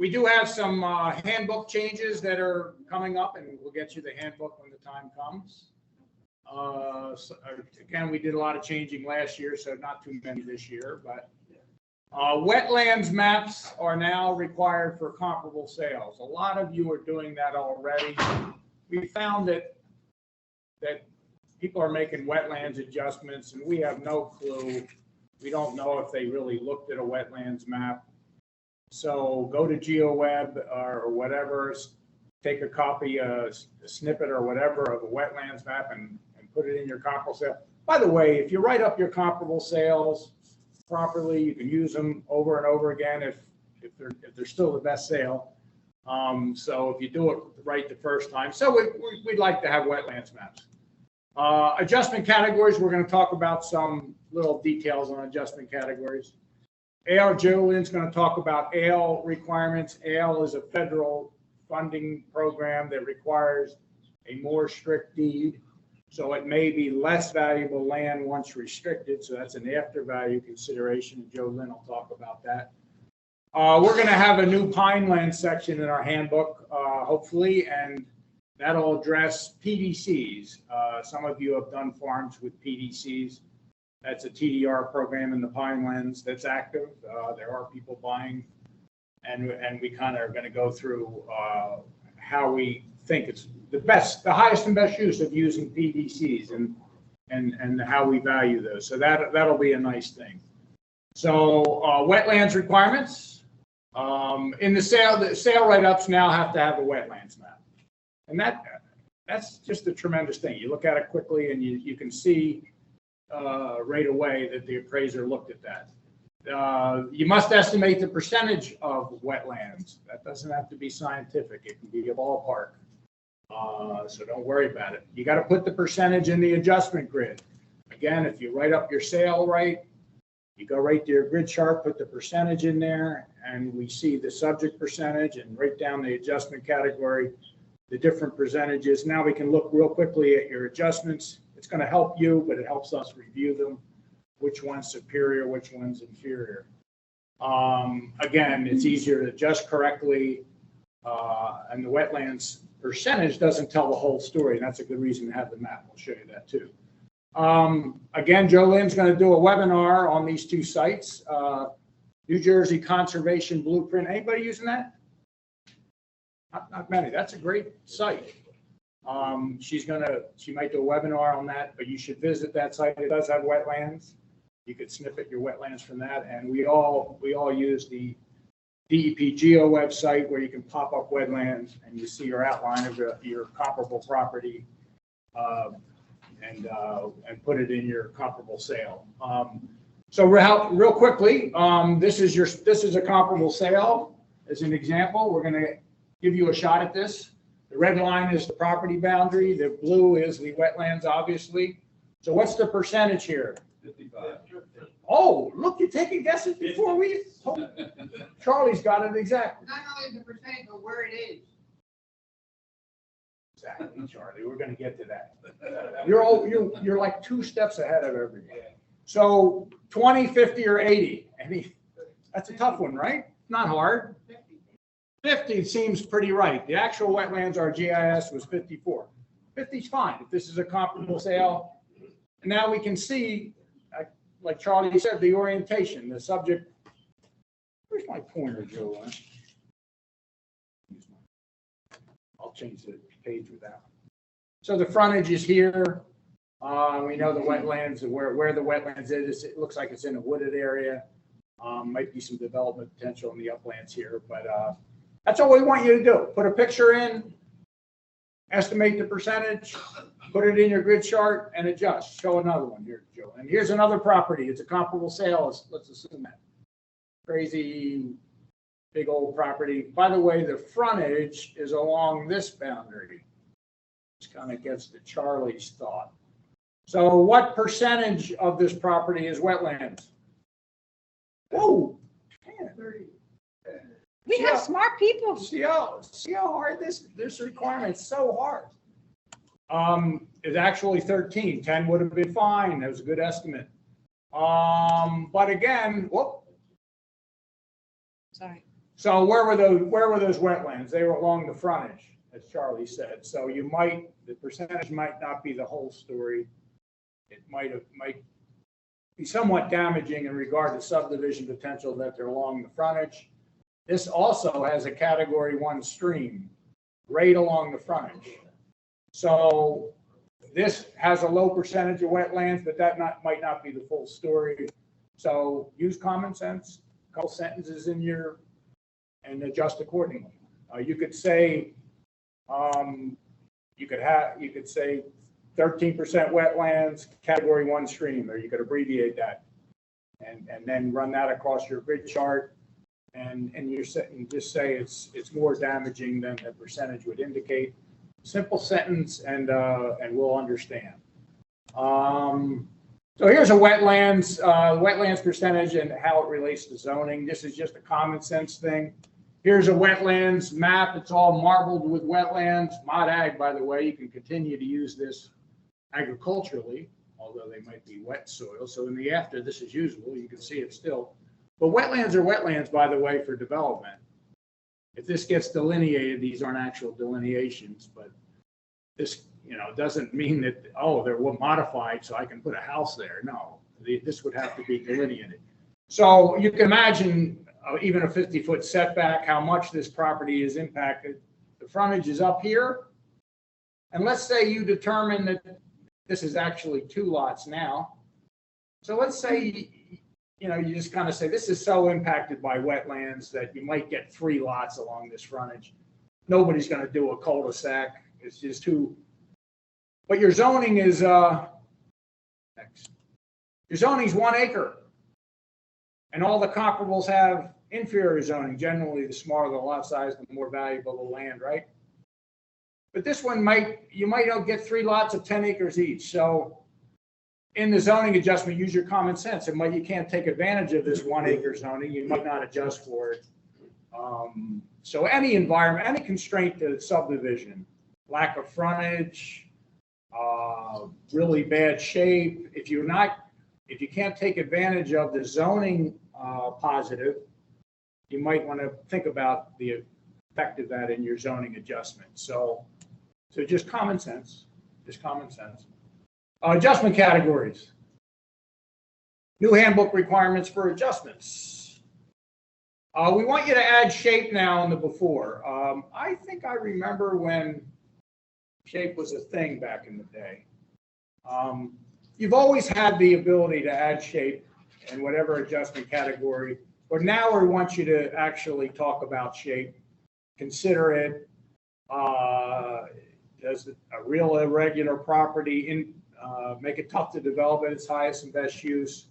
Speaker 1: We do have some handbook changes that are coming up, and we'll get you the handbook when the time comes. So, again, we did a lot of changing last year, so not too many this year, but wetlands maps are now required for comparable sales. A lot of you are doing that already. We found that people are making wetlands adjustments, and we have no clue. We don't know if they really looked at a wetlands map. So go to GeoWeb or whatever, take a copy, a snippet or whatever of a wetlands map and put it in your comparable sale. By the way, if you write up your comparable sales properly, you can use them over and over again if they're still the best sale. So if you do it right the first time. So we'd like to have wetlands maps. Adjustment categories, we're going to talk about some little details on adjustment categories. Jolyn's going to talk about ALE requirements. ALE is a federal funding program that requires a more strict deed. So it may be less valuable land once restricted. So that's an after value consideration. Jolyn will talk about that. We're going to have a new Pinelands section in our handbook, hopefully, and that'll address PDCs. Some of you have done farms with PDCs. That's a TDR program in the Pinelands that's active. There are people buying, and we kind of are going to go through how we think it's the highest and best use of using PDCs and how we value those. So that'll be a nice thing. So wetlands requirements in the sale write-ups now have to have a wetlands map, and that's just a tremendous thing. You look at it quickly and you can see right away that the appraiser looked at that. You must estimate the percentage of wetlands. That doesn't have to be scientific. It can be a ballpark. So don't worry about it. You got to put the percentage in the adjustment grid. Again, if you write up your sale right, you go right to your grid chart, put the percentage in there, and we see the subject percentage and write down the adjustment category, the different percentages. Now we can look real quickly at your adjustments. It's going to help you, but it helps us review them. Which one's superior, which one's inferior. Again, it's easier to adjust correctly, and the wetlands percentage doesn't tell the whole story. And that's a good reason to have the map. We'll show you that too. Again, Jolyn's going to do a webinar on these two sites. New Jersey Conservation Blueprint. Anybody using that? Not many. That's a great site. She might do a webinar on that, but you should visit that site. It does have wetlands. You could snippet your wetlands from that. And we all use the DEP Geo website where you can pop up wetlands and you see your outline of your comparable property and put it in your comparable sale. So real quickly, this is a comparable sale as an example. We're going to give you a shot at this. The red line is the property boundary. The blue is the wetlands, obviously. So what's the percentage here?
Speaker 7: 55.
Speaker 1: Oh, look, you're taking guesses before we. Oh, Charlie's got it exactly.
Speaker 5: Not only the percentage, but where it is.
Speaker 1: Exactly, Charlie. We're going to get to that. You're like 2 steps ahead of everybody. So 20, 50, or 80. That's a tough one, right? Not hard. 50 seems pretty right. The actual wetlands, our GIS was 54. 50 is fine if this is a comparable sale. And now we can see, like Charlie said, the orientation, the subject. Where's my pointer, Joe? I'll change the page with that. So the frontage is here. We know the wetlands, where the wetlands is. It looks like it's in a wooded area. Might be some development potential in the uplands here, but that's all we want you to do. Put a picture in, estimate the percentage, put it in your grid chart, and adjust. Show another one here, Joe. And here's another property. It's a comparable sale. Let's assume that. Crazy big old property. By the way, the frontage is along this boundary. This kind of gets to Charlie's thought. So what percentage of this property is wetlands? Whoa. Man.
Speaker 5: 30.
Speaker 3: We have smart people.
Speaker 1: See how hard this requirement's so hard. It's actually 13. 10 would have been fine. That was a good estimate. But again, whoop.
Speaker 3: Sorry.
Speaker 1: So where were those wetlands? They were along the frontage, as Charlie said. So the percentage might not be the whole story. It might be somewhat damaging in regard to subdivision potential that they're along the frontage. This also has a category 1 stream right along the frontage. So this has a low percentage of wetlands, but that might not be the full story. So use common sense, a couple sentences in and adjust accordingly. You could say, you could say 13% wetlands, category 1 stream, or you could abbreviate that and then run that across your grid chart. And you're setting, just say it's more damaging than the percentage would indicate. Simple sentence, and we'll understand. So here's a wetlands percentage and how it relates to zoning. This is just a common sense thing. Here's a wetlands map. It's all marbled with wetlands. Mod Ag, by the way, you can continue to use this agriculturally, although they might be wet soil. So in the after, this is usable. You can see it still. But wetlands are wetlands, by the way, for development. If this gets delineated, these aren't actual delineations, but this, doesn't mean that, oh, they're modified so I can put a house there. No, this would have to be delineated. So you can imagine even a 50-foot setback, how much this property is impacted. The frontage is up here. And let's say you determine that this is actually 2 lots now. So let's say, you just kind of say, this is so impacted by wetlands that you might get 3 lots along this frontage. Nobody's going to do a cul-de-sac. It's just too. But your zoning is, your zoning is 1 acre. And all the comparables have inferior zoning. Generally, the smaller the lot size, the more valuable the land, right? But this one you might get 3 lots of 10 acres each. So in the zoning adjustment, use your common sense. You can't take advantage of this 1 acre zoning. You might not adjust for it. So any environment, any constraint to subdivision, lack of frontage, really bad shape. If you can't take advantage of the zoning positive, you might want to think about the effect of that in your zoning adjustment. So just common sense, Adjustment categories. New handbook requirements for adjustments. We want you to add shape now in the before. I think I remember when shape was a thing back in the day. You've always had the ability to add shape in whatever adjustment category, but now we want you to actually talk about shape, consider it. Does a real irregular property make it tough to develop at its highest and best use?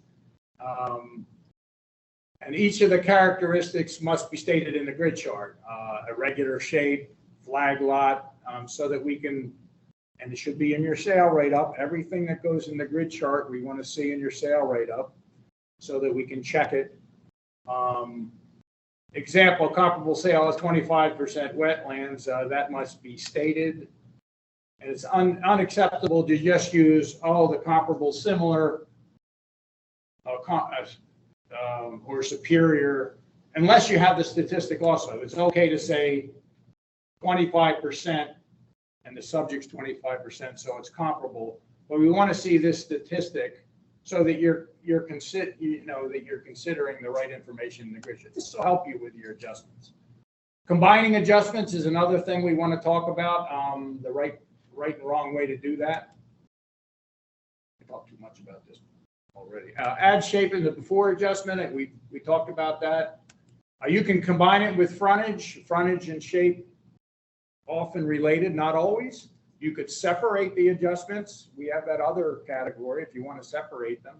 Speaker 1: And each of the characteristics must be stated in the grid chart. Irregular shape, flag lot, so that we can, and it should be in your sale write-up. Everything that goes in the grid chart, we want to see in your sale write-up so that we can check it. Example, comparable sale is 25% wetlands. That must be stated. And it's unacceptable to just use, the comparable, similar, or superior, unless you have the statistic also. It's okay to say 25% and the subject's 25%, so it's comparable. But we want to see this statistic so that you're considering the right information in the grid. This will help you with your adjustments. Combining adjustments is another thing we want to talk about. The right and wrong way to do that. I talked too much about this already. Add shape in the before adjustment, and we talked about that. You can combine it with frontage and shape, often related, not always. You could separate the adjustments. We have that other category if you want to separate them.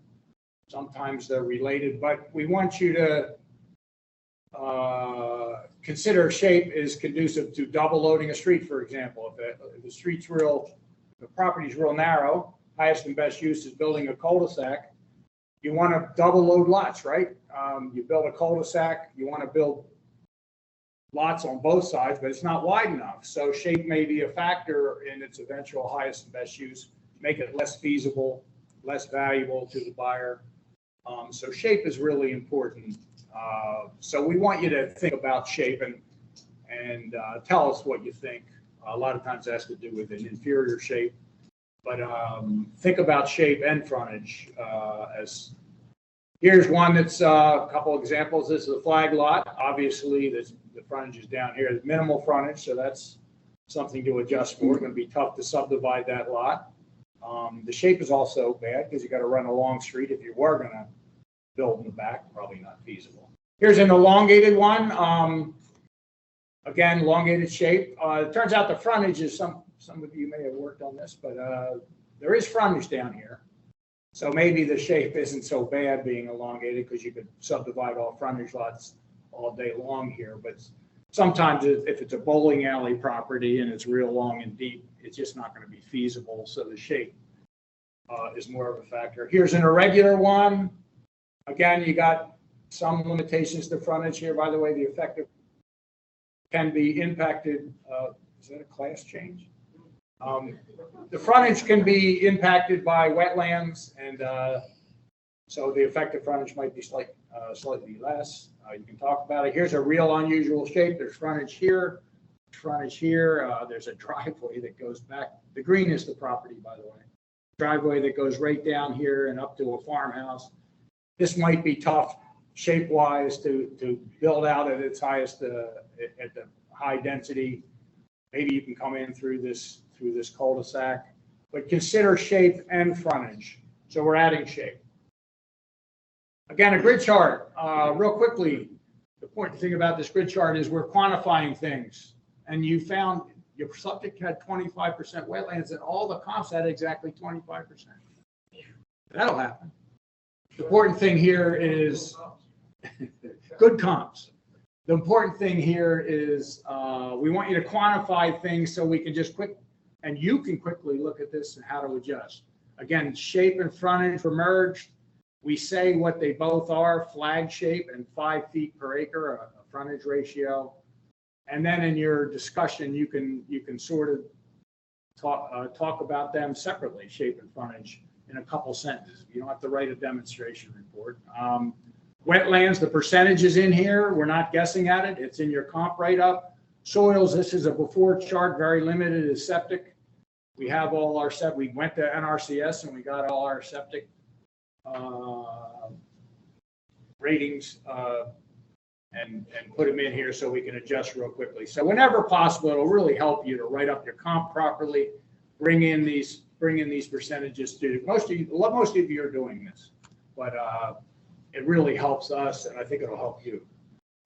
Speaker 1: Sometimes they're related, but we want you to consider shape is conducive to double loading a street, for example. If the street's the property's real narrow, highest and best use is building a cul-de-sac. You want to double load lots, right? You build a cul-de-sac, you want to build lots on both sides, but it's not wide enough. So shape may be a factor in its eventual highest and best use, make it less feasible, less valuable to the buyer. So shape is really important. So we want you to think about shape and tell us what you think. A lot of times it has to do with an inferior shape, but think about shape and frontage. Here's one that's a couple examples. This is a flag lot. Obviously, the frontage is down here. There's minimal frontage, so that's something to adjust for. It's going to be tough to subdivide that lot. The shape is also bad because you got to run a long street. If you were going to build in the back, probably not feasible. Here's an elongated one. Again, elongated shape. It turns out the frontage is some of you may have worked on this, but there is frontage down here. So maybe the shape isn't so bad being elongated because you could subdivide all frontage lots all day long here. But sometimes if it's a bowling alley property and it's real long and deep, it's just not going to be feasible. So the shape is more of a factor. Here's an irregular one. Again, you got some limitations to frontage here. By the way, the effective can be impacted. Is that a class change? The frontage can be impacted by wetlands, and so the effective frontage might be slightly less. You can talk about it. Here's a real unusual shape. There's frontage here, frontage here. There's a driveway that goes back. The green is the property, by the way. Driveway that goes right down here and up to a farmhouse. This might be tough shape-wise to build out at its highest, at the high density. Maybe you can come in through this cul-de-sac, but consider shape and frontage. So we're adding shape. Again, a grid chart, real quickly, the important thing about this grid chart is we're quantifying things. And you found your subject had 25% wetlands and all the comps had exactly 25%. That'll happen. The important thing here is good comps. The important thing here is we want you to quantify things so we can just and you can quickly look at this and how to adjust. Again, shape and frontage were merged. We say what they both are, flag shape and 5 feet per acre, a frontage ratio. And then in your discussion, you can sort of talk about them separately, shape and frontage, in a couple sentences. You don't have to write a demonstration report. Wetlands, the percentage is in here. We're not guessing at it. It's in your comp write-up. Soils, this is a before chart, very limited is septic. We have all our septic. We went to NRCS and we got all our septic ratings and put them in here so we can adjust real quickly. So whenever possible, it'll really help you to write up your comp properly, bring in these percentages to most of you are doing this, but it really helps us, and I think it'll help you.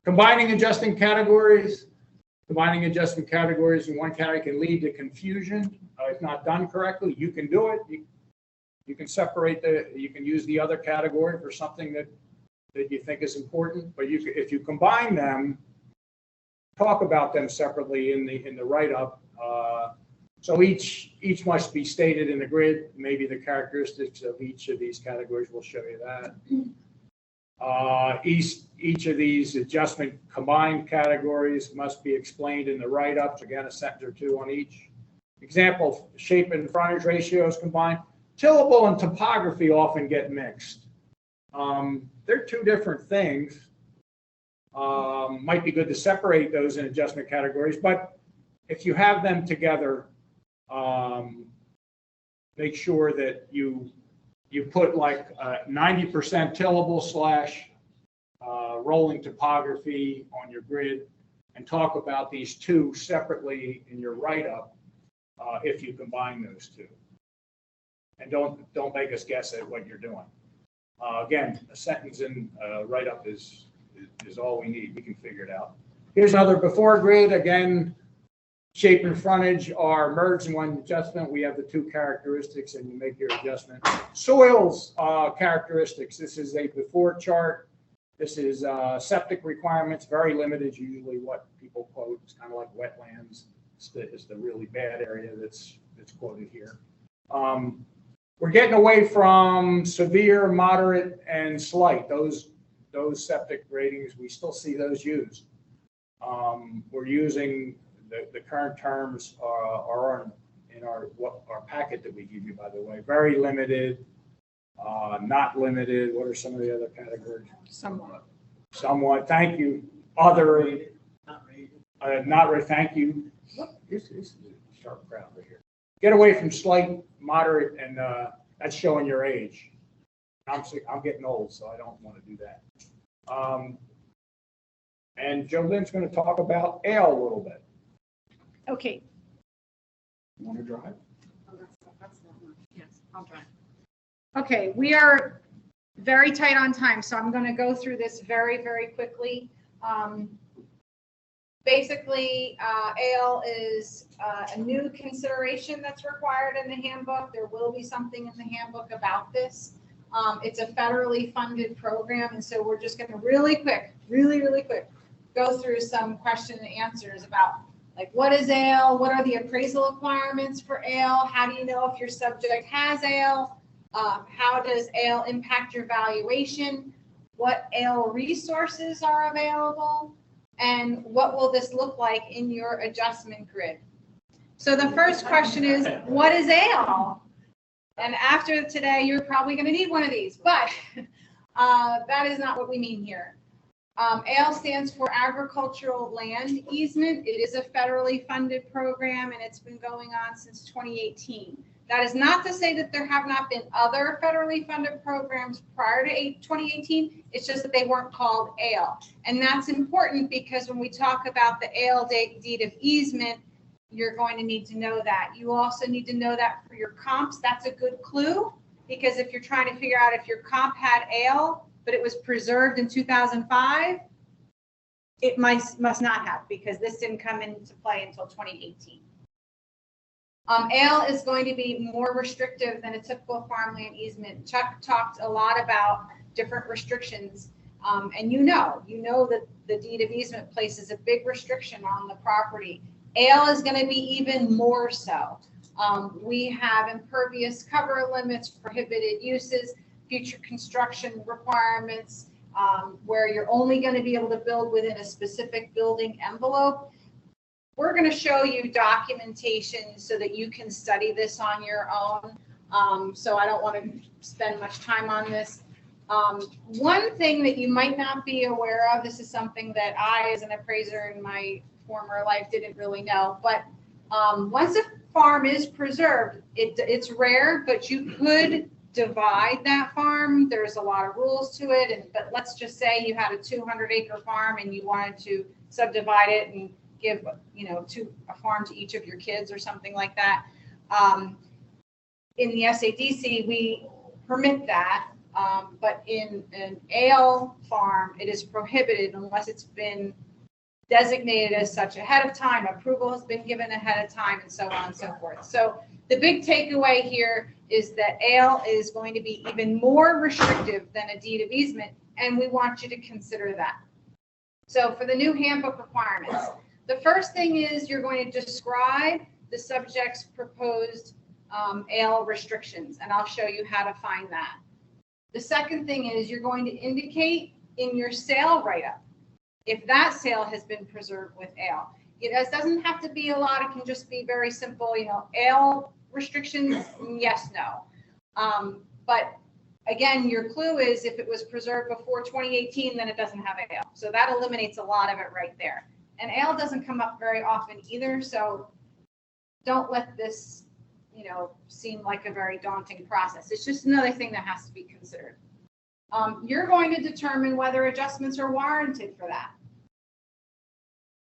Speaker 1: Combining adjusting categories in one category can lead to confusion if not done correctly. You can do it. You can separate you can use the other category for something that you think is important, but if you combine them, talk about them separately in the write-up. So each must be stated in the grid. Maybe the characteristics of each of these categories will show you that. Each of these adjustment combined categories must be explained in the write-ups. Again, a sentence or two on each. Example, shape and frontage ratios combined. Tillable and topography often get mixed. They're two different things. Might be good to separate those in adjustment categories, but if you have them together, make sure that you put like 90% tillable / rolling topography on your grid and talk about these two separately in your write-up if you combine those two. And don't make us guess at what you're doing. Again, a sentence in write-up is all we need. We can figure it out. Here's another before grid. Again, shape and frontage are merged in one adjustment. We have the two characteristics and you make your adjustment. Soils characteristics. This is a before chart. This is septic requirements, very limited, usually what people quote. It's kind of like wetlands. It's the really bad area that's quoted here. We're getting away from severe, moderate, and slight. Those septic ratings, we still see those used. We're using the current terms are in our packet that we give you, by the way. Very limited, not limited. What are some of the other categories? Somewhat. Thank you. Other. Not rated. Thank you. This is a sharp crowd right here. Get away from slight, moderate, and that's showing your age. I'm getting old, so I don't want to do that. And Jolyn's going to talk about ale a little bit.
Speaker 3: Okay.
Speaker 1: You want to drive?
Speaker 3: Yes, I'll drive. Okay, we are very tight on time, so I'm going to go through this very, very quickly. Basically, ale is a new consideration that's required in the handbook. There will be something in the handbook about this. It's a federally funded program, and so we're just going to really quick, go through some question and answers about like what is ale, what are the appraisal requirements for ale, how do you know if your subject has ale, How does ale impact your valuation? What ale resources are available? And what will this look like in your adjustment grid? So the first question is, what is ale? And after today, you're probably going to need one of these, but that is not what we mean here. ALE stands for Agricultural Land Easement. It is a federally funded program, and it's been going on since 2018. That is not to say that there have not been other federally funded programs prior to 2018. It's just that they weren't called ALE. And that's important because when we talk about the ALE deed of easement, you're going to need to know that. You also need to know that for your comps. That's a good clue, because if you're trying to figure out if your comp had ALE, but it was preserved in 2005, it must not have, because this didn't come into play until 2018. ALE is going to be more restrictive than a typical farmland easement. Chuck talked a lot about different restrictions, and you know that the deed of easement places a big restriction on the property. ALE is going to be even more so. We have impervious cover limits, prohibited uses, future construction requirements, where you're only going to be able to build within a specific building envelope. We're going to show you documentation so that you can study this on your own. So I don't want to spend much time on this. One thing that you might not be aware of, this is something that I, as an appraiser in my former life, didn't really know, but once a farm is preserved, it's rare, but you could divide that farm. There's a lot of rules to it, but let's just say you had a 200-acre farm and you wanted to subdivide it and give, a farm to each of your kids or something like that. In the SADC, we permit that, but in an ALE farm, it is prohibited unless it's been designated as such ahead of time, approval has been given ahead of time, and so on and so forth. So the big takeaway here is that ALE is going to be even more restrictive than a deed of easement, and we want you to consider that. So for the new handbook requirements, the first thing is you're going to describe the subject's proposed ALE restrictions, and I'll show you how to find that. The second thing is you're going to indicate in your sale write-up if that sale has been preserved with ALE. It doesn't have to be a lot. It can just be very simple, ALE restrictions, yes, no. But again, your clue is if it was preserved before 2018, then it doesn't have ALE. So that eliminates a lot of it right there. And ALE doesn't come up very often either, so don't let this, seem like a very daunting process. It's just another thing that has to be considered. You're going to determine whether adjustments are warranted for that.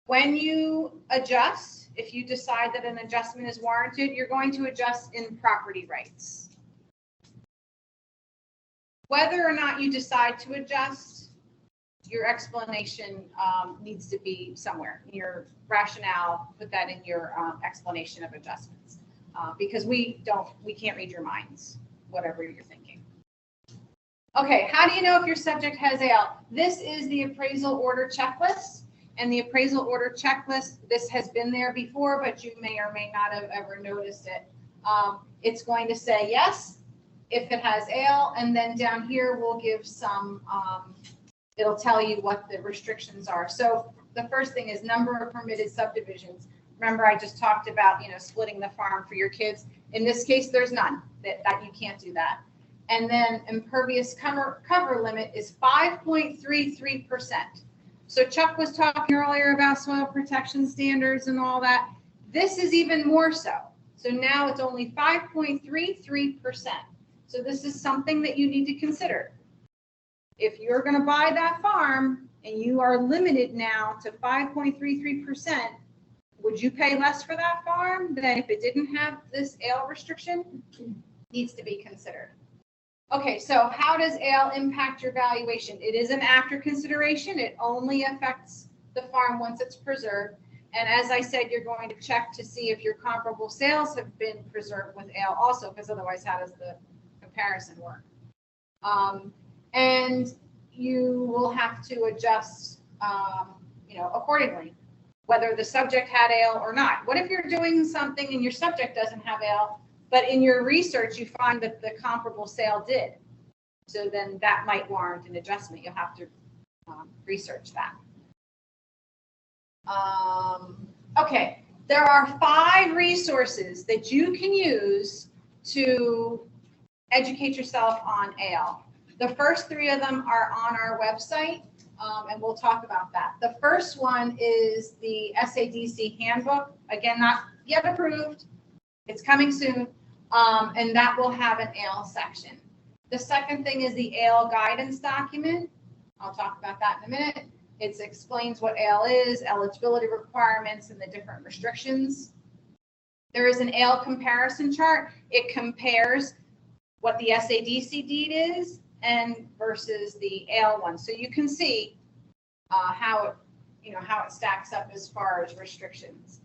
Speaker 3: When you adjust, if you decide that an adjustment is warranted, you're going to adjust in property rights. Whether or not you decide to adjust, your explanation needs to be somewhere. Your rationale, put that in your explanation of adjustments, because we can't read your minds, whatever you're thinking. Okay, how do you know if your subject has ALE? This is the appraisal order checklist. And the appraisal order checklist, this has been there before, but you may or may not have ever noticed it. It's going to say yes if it has ALE, and then down here we'll give some, it'll tell you what the restrictions are. So the first thing is number of permitted subdivisions. Remember, I just talked about, splitting the farm for your kids. In this case, there's none, that you can't do that. And then impervious cover limit is 5.33%. So Chuck was talking earlier about soil protection standards and all that. This is even more so. So now it's only 5.33%. So this is something that you need to consider. If you're going to buy that farm and you are limited now to 5.33%, would you pay less for that farm than if it didn't have this ALE restriction? Needs to be considered. Okay, so how does ALE impact your valuation? It is an after consideration. It only affects the farm once it's preserved. And as I said, you're going to check to see if your comparable sales have been preserved with ALE also, because otherwise, how does the comparison work? And you will have to adjust, accordingly, whether the subject had ALE or not. What if you're doing something and your subject doesn't have ALE, but in your research, you find that the comparable sale did. So then that might warrant an adjustment. You'll have to research that. Okay, there are 5 resources that you can use to educate yourself on ale. The first 3 of them are on our website, and we'll talk about that. The first one is the SADC Handbook. Again, not yet approved. It's coming soon, and that will have an ale section. The second thing is the ale guidance document. I'll talk about that in a minute. It explains what ale is, eligibility requirements, and the different restrictions. There is an ale comparison chart. It compares what the SADC deed is and versus the ale one. So you can see how it stacks up as far as restrictions.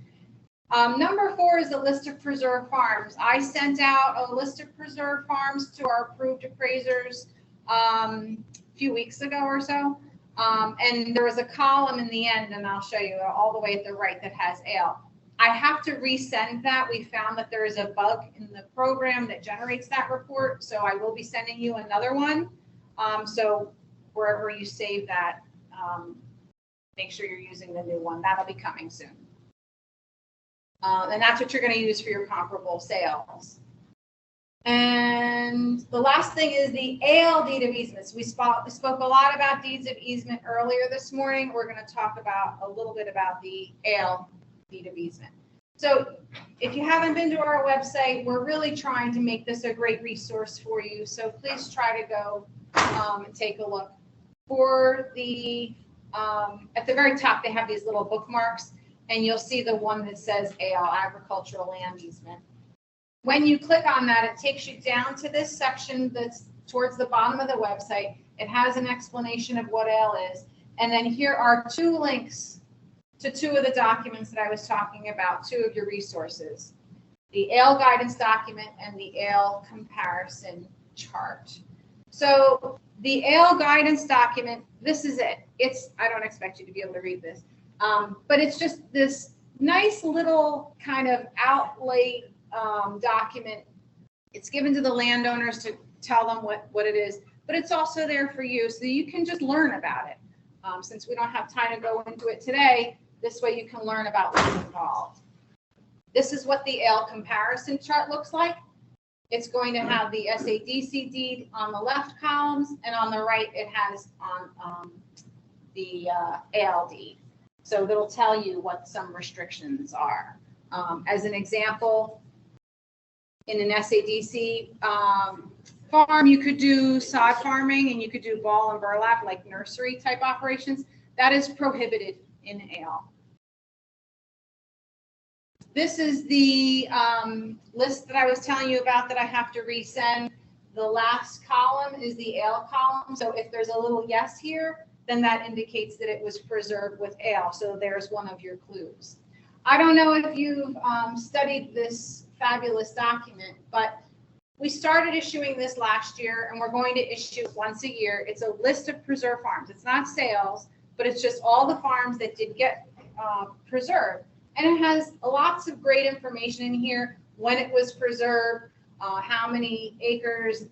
Speaker 3: Number 4 is a list of preserved farms. I sent out a list of preserved farms to our approved appraisers a few weeks ago or so. And there was a column in the end, and I'll show you all the way at the right, that has ale. I have to resend that. We found that there is a bug in the program that generates that report, so I will be sending you another one. So wherever you save that, make sure you're using the new one. That'll be coming soon. And that's what you're going to use for your comparable sales. And the last thing is the ale deed of easements. We spoke a lot about deeds of easement earlier this morning. We're going to talk about a little bit about the ale deed of easement. So if you haven't been to our website, we're really trying to make this a great resource for you. So please try to go and take a look. For the, at the very top, they have these little bookmarks, and you'll see the one that says ale, agricultural land easement. When you click on that, it takes you down to this section that's towards the bottom of the website. It has an explanation of what ale is. And then here are 2 links to 2 of the documents that I was talking about, 2 of your resources, the ale guidance document and the ale comparison chart. So the ale guidance document, this is it. I don't expect you to be able to read this, but it's just this nice little kind of outlay document. It's given to the landowners to tell them what it is, but it's also there for you so you can just learn about it. Since we don't have time to go into it today, this way you can learn about what's involved. This is what the ale comparison chart looks like. It's going to have the SADC deed on the left columns, and on the right it has on the ale deed. So it'll tell you what some restrictions are. As an example, in an SADC farm, you could do sod farming and you could do ball and burlap, like nursery type operations. That is prohibited in ale. This is the list that I was telling you about that I have to resend. The last column is the ale column. So if there's a little yes here, then that indicates that it was preserved with ale. So there's one of your clues. I don't know if you've studied this fabulous document, but we started issuing this last year, and we're going to issue it once a year. It's a list of preserved farms. It's not sales, but it's just all the farms that did get preserved. And it has lots of great information in here: when it was preserved, how many acres,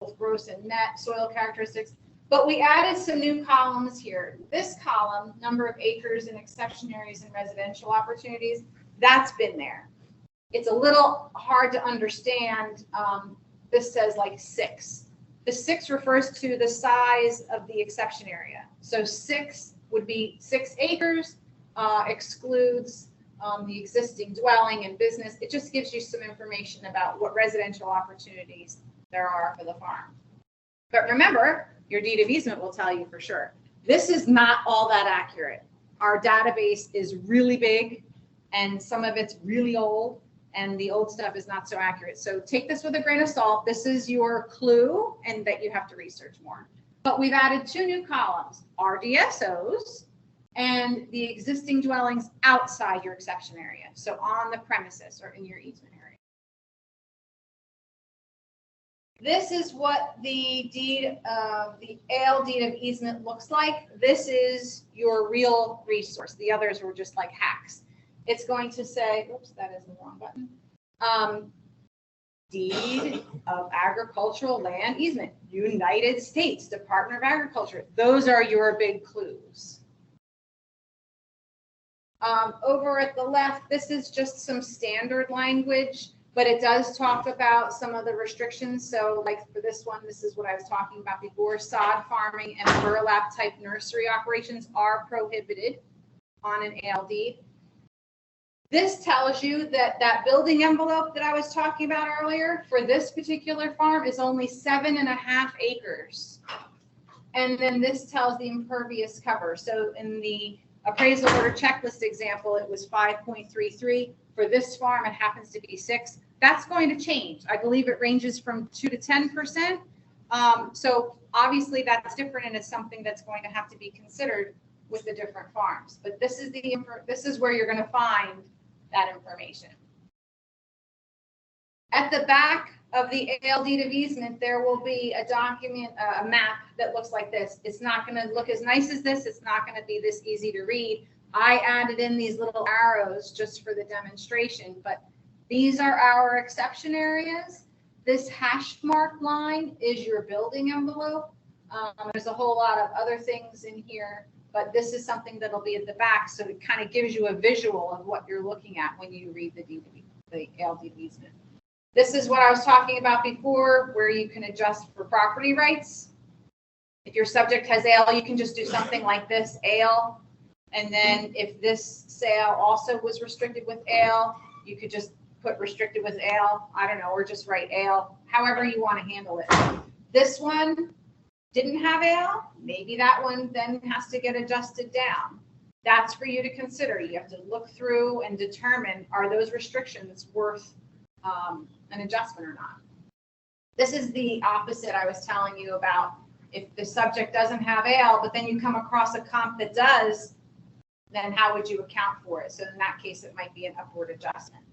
Speaker 3: both gross and net, soil characteristics. But we added some new columns here. This column, number of acres in exception areas and residential opportunities, that's been there. It's a little hard to understand. This says like 6. The 6 refers to the size of the exception area. So 6 would be 6 acres, excludes the existing dwelling and business. It just gives you some information about what residential opportunities there are for the farm. But remember, your deed of easement will tell you for sure. This is not all that accurate. Our database is really big, and some of it's really old, and the old stuff is not so accurate. So take this with a grain of salt. This is your clue, and that you have to research more. But we've added 2 new columns: RDSOs and the existing dwellings outside your exception area. So on the premises or in your easement area. This is what the deed of the ale deed of easement looks like. This is your real resource. The others were just like hacks. It's going to say, oops, that is the wrong button. deed of agricultural land easement, United States Department of Agriculture. Those are your big clues. Over at the left, this is just some standard language, but it does talk about some of the restrictions. So like for this one, this is what I was talking about before. Sod farming and burlap type nursery operations are prohibited on an ALD. This tells you that that building envelope that I was talking about earlier for this particular farm is only 7.5 acres. And then this tells the impervious cover. So in the appraisal order checklist example, it was 5.33. For this farm, it happens to be 6. That's going to change. I believe it ranges from 2 to 10%. So obviously that's different, and it's something that's going to have to be considered with the different farms. But this is where you're going to find that information. At the back of the AL deed of easement, there will be a document, a map that looks like this. It's not going to look as nice as this. It's not going to be this easy to read. I added in these little arrows just for the demonstration, but these are our exception areas. This hash mark line is your building envelope. There's a whole lot of other things in here, but this is something that'll be at the back, so it kind of gives you a visual of what you're looking at when you read the AL deed of easement. This is what I was talking about before, where you can adjust for property rights. If your subject has AL, you can just do something like this, AL. And then if this sale also was restricted with AL, you could just put restricted with AL, I don't know, or just write AL, however you want to handle it. This one didn't have AL, maybe that one then has to get adjusted down. That's for you to consider. You have to look through and determine, are those restrictions worth an adjustment or not? This is the opposite I was telling you about. If the subject doesn't have AL, but then you come across a comp that does, then how would you account for it? So in that case, it might be an upward adjustment.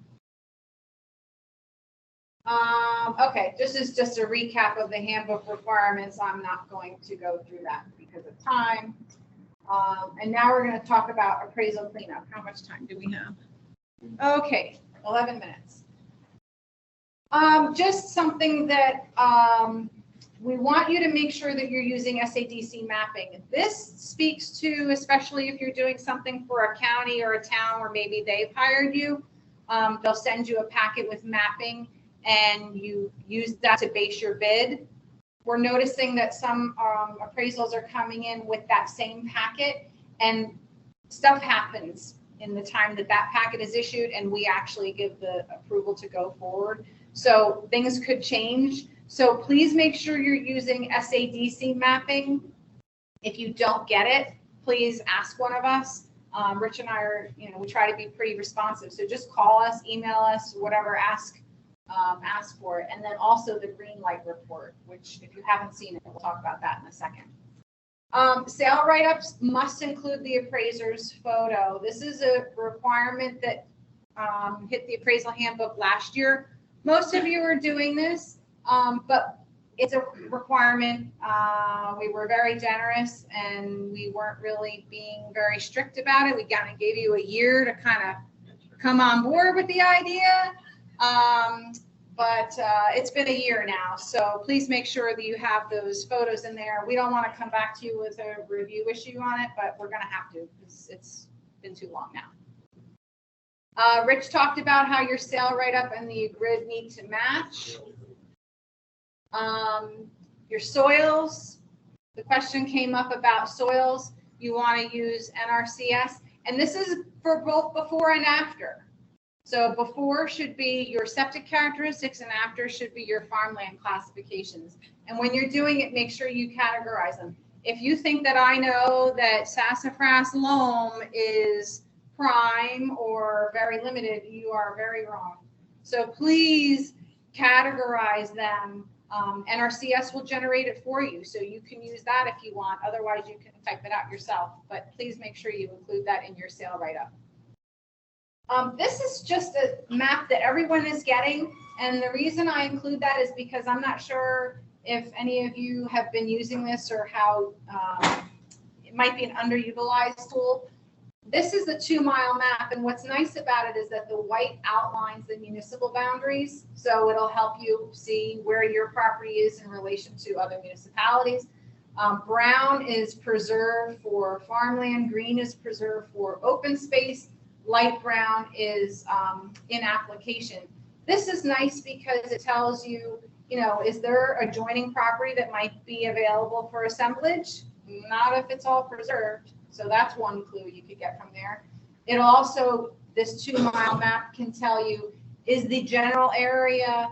Speaker 3: Okay, this is just a recap of the handbook requirements. I'm not going to go through that because of time. And now we're going to talk about appraisal cleanup. How much time do we have? Okay, 11 minutes. Just something that we want you to make sure that you're using SADC mapping. This speaks to, especially if you're doing something for a county or a town where maybe they've hired you, they'll send you a packet with mapping and you use that to base your bid. We're noticing that some appraisals are coming in with that same packet, and stuff happens in the time that that packet is issued and we actually give the approval to go forward. So things could change. So please make sure you're using SADC mapping. If you don't get it, please ask one of us. Rich and I are, we try to be pretty responsive. So just call us, email us, whatever, ask for it. And then also the green light report, which if you haven't seen it, we'll talk about that in a second. Sale write-ups must include the appraiser's photo. This is a requirement that hit the appraisal handbook last year. Most of you are doing this, but it's a requirement. We were very generous and we weren't really being very strict about it. We kind of gave you a year to kind of come on board with the idea. But it's been a year now, so please make sure that you have those photos in there. We don't want to come back to you with a review issue on it, but we're going to have to because it's been too long now. Rich talked about how your sale write-up and the grid need to match. Your soils, the question came up about soils. You want to use NRCS, and this is for both before and after. So before should be your septic characteristics and after should be your farmland classifications. And when you're doing it, make sure you categorize them. If you think that I know that sassafras loam is prime or very limited, you are very wrong. So please categorize them. NRCS will generate it for you, so you can use that if you want. Otherwise, you can type it out yourself. But please make sure you include that in your sale write-up. This is just a map that everyone is getting, and the reason I include that is because I'm not sure if any of you have been using this or how it might be an underutilized tool. This is the 2-mile map, and what's nice about it is that the white outlines the municipal boundaries, so it'll help you see where your property is in relation to other municipalities. Brown is preserved for farmland, green is preserved for open space, light brown is in application. This is nice because it tells you, is there adjoining property that might be available for assemblage? Not if it's all preserved. So that's one clue you could get from there. It also, this 2-mile map can tell you, is the general area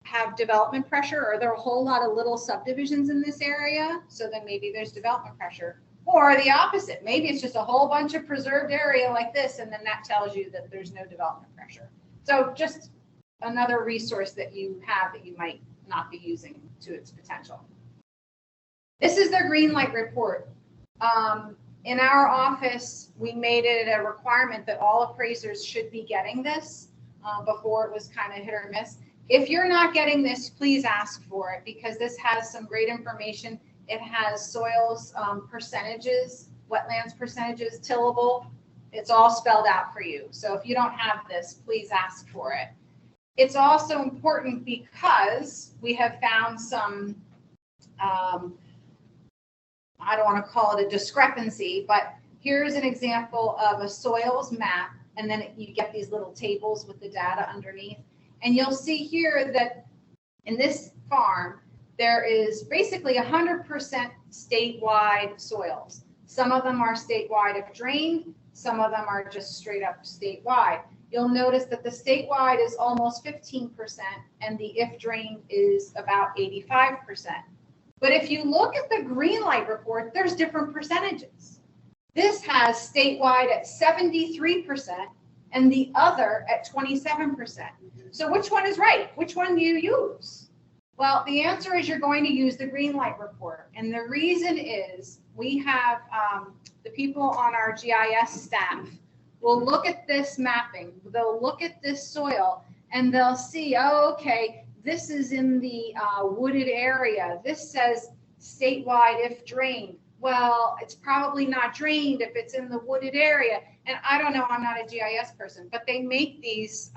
Speaker 3: have development pressure? Are there a whole lot of little subdivisions in this area? So then maybe there's development pressure. Or the opposite, maybe it's just a whole bunch of preserved area like this, and then that tells you that there's no development pressure. So just another resource that you have that you might not be using to its potential. This is their green light report. In our office, we made it a requirement that all appraisers should be getting this. Before it was kind of hit or miss. If you're not getting this, please ask for it, because this has some great information. It has soils percentages, wetlands percentages, tillable. It's all spelled out for you. So if you don't have this, please ask for it. It's also important because we have found some, I don't want to call it a discrepancy, but here's an example of a soils map, and then you get these little tables with the data underneath. And you'll see here that in this farm, there is basically 100% statewide soils. Some of them are statewide if drained, some of them are just straight up statewide. You'll notice that the statewide is almost 15% and the if drained is about 85%. But if you look at the green light report, there's different percentages. This has statewide at 73% and the other at 27%. So which one is right? Which one do you use? Well, the answer is you're going to use the green light report. And the reason is we have the people on our GIS staff will look at this mapping. They'll look at this soil and they'll see, oh, okay, this is in the wooded area. This says statewide if drained. Well, it's probably not drained if it's in the wooded area. And I don't know, I'm not a GIS person, but they make these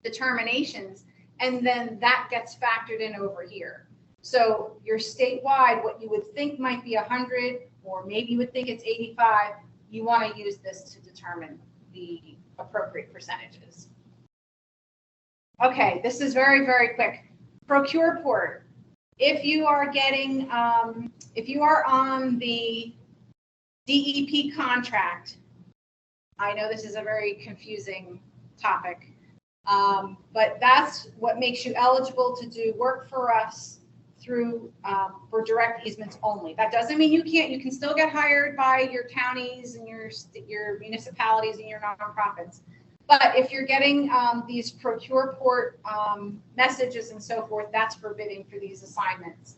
Speaker 3: determinations, and then that gets factored in over here. So your statewide, what you would think might be 100, or maybe you would think it's 85, you want to use this to determine the appropriate percentages. Okay, this is very, very quick. Procure port. If you are getting, if you are on the DEP contract, I know this is a very confusing topic, but that's what makes you eligible to do work for us through for direct easements only. That doesn't mean you can't. You can still get hired by your counties and your municipalities and your nonprofits. But if you're getting these procure port messages and so forth, that's forbidding for these assignments.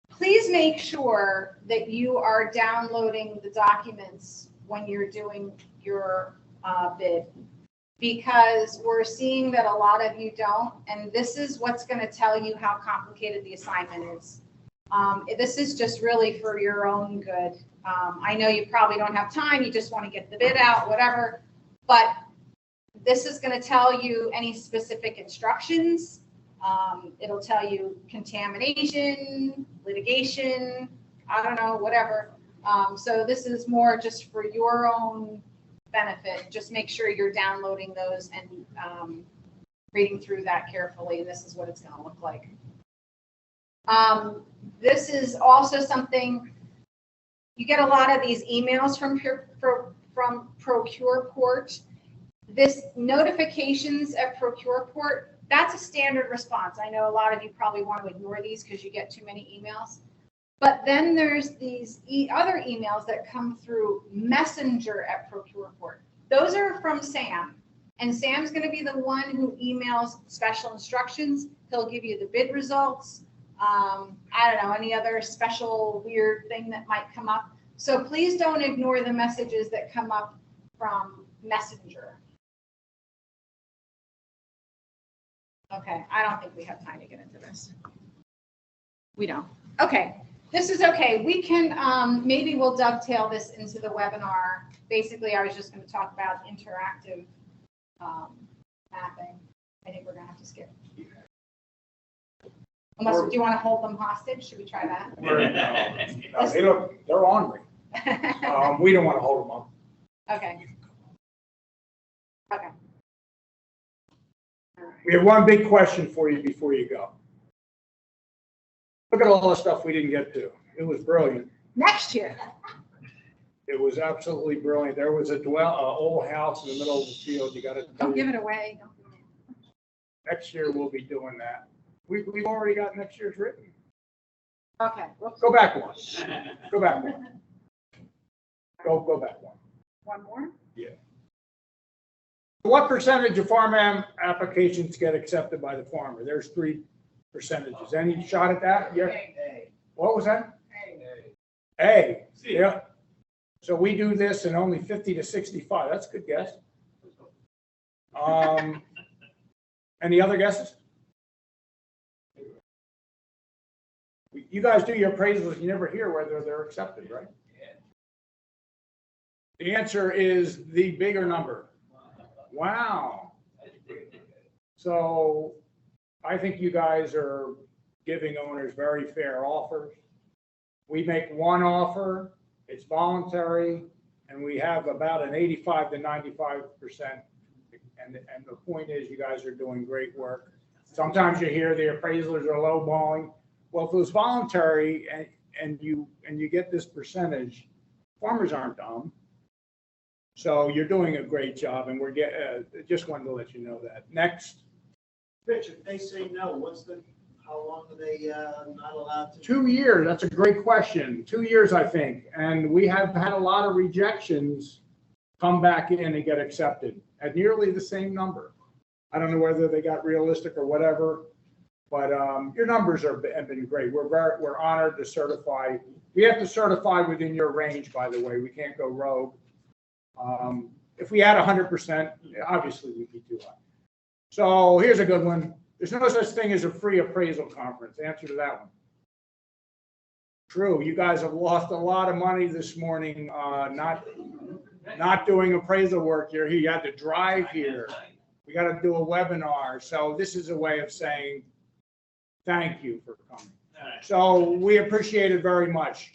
Speaker 3: Please make sure that you are downloading the documents when you're doing your bid, because we're seeing that a lot of you don't, and this is what's going to tell you how complicated the assignment is. This is just really for your own good. I know you probably don't have time, you just want to get the bid out, whatever, but this is going to tell you any specific instructions. It'll tell you contamination, litigation, I don't know, whatever. So this is more just for your own benefit. Just make sure you're downloading those and reading through that carefully. This is what it's going to look like. This is also something, you get a lot of these emails from Procure Port. This notifications at Procure Port, that's a standard response. I know a lot of you probably want to ignore these because you get too many emails. But then there's these other emails that come through Messenger at Procure Port. Those are from Sam. And Sam's going to be the one who emails special instructions. He'll give you the bid results. I don't know, any other special weird thing that might come up. So please don't ignore the messages that come up from Messenger. Okay, I don't think we have time to get into this. We don't. Okay, This is okay. We can, maybe we'll dovetail this into the webinar. Basically, I was just going to talk about interactive mapping. I think we're going to have to skip. Unless, do you want to hold them hostage? Should we try that?
Speaker 1: No, they're ornery. We don't want to hold them up.
Speaker 3: Okay. Okay. All right.
Speaker 1: We have one big question for you before you go. Look at all the stuff we didn't get to. It was brilliant.
Speaker 3: Next year.
Speaker 1: It was absolutely brilliant. There was a old house in the middle of the field. You got to.
Speaker 3: Don't give it away.
Speaker 1: Next year we'll be doing that. We've already got next year's written.
Speaker 3: Okay. Whoops.
Speaker 1: Go back one. Go back one. Go back one.
Speaker 3: One more?
Speaker 1: Yeah. What percentage of farm applications get accepted by the farmer? There's 3 percentages. Any shot at that? Yeah. What was that? A. Yeah. So we do this in only 50 to 65. That's a good guess. Any other guesses? You guys do your appraisals, you never hear whether they're accepted, right? The answer is the bigger number. Wow. So I think you guys are giving owners very fair offers. We make one offer, it's voluntary, and we have about an 85 to 95%. And the point is, you guys are doing great work. Sometimes you hear the appraisals are lowballing. Well, if it was voluntary and you get this percentage, farmers aren't dumb. So you're doing a great job, and we're just wanted to let you know that. Next.
Speaker 7: Rich, if they say no, how long are they not allowed to?
Speaker 1: 2 years. That's a great question. 2 years, I think. And we have had a lot of rejections come back in and get accepted at nearly the same number. I don't know whether they got realistic or whatever, but your numbers have been great. We're honored to certify. We have to certify within your range, by the way. We can't go rogue. If we had 100%, obviously we'd be too high. So here's a good one. There's no such thing as a free appraisal conference. Answer to that one. True. You guys have lost a lot of money this morning, not doing appraisal work here. You had to drive here. We got to do a webinar. So this is a way of saying thank you for coming. So we appreciate it very much.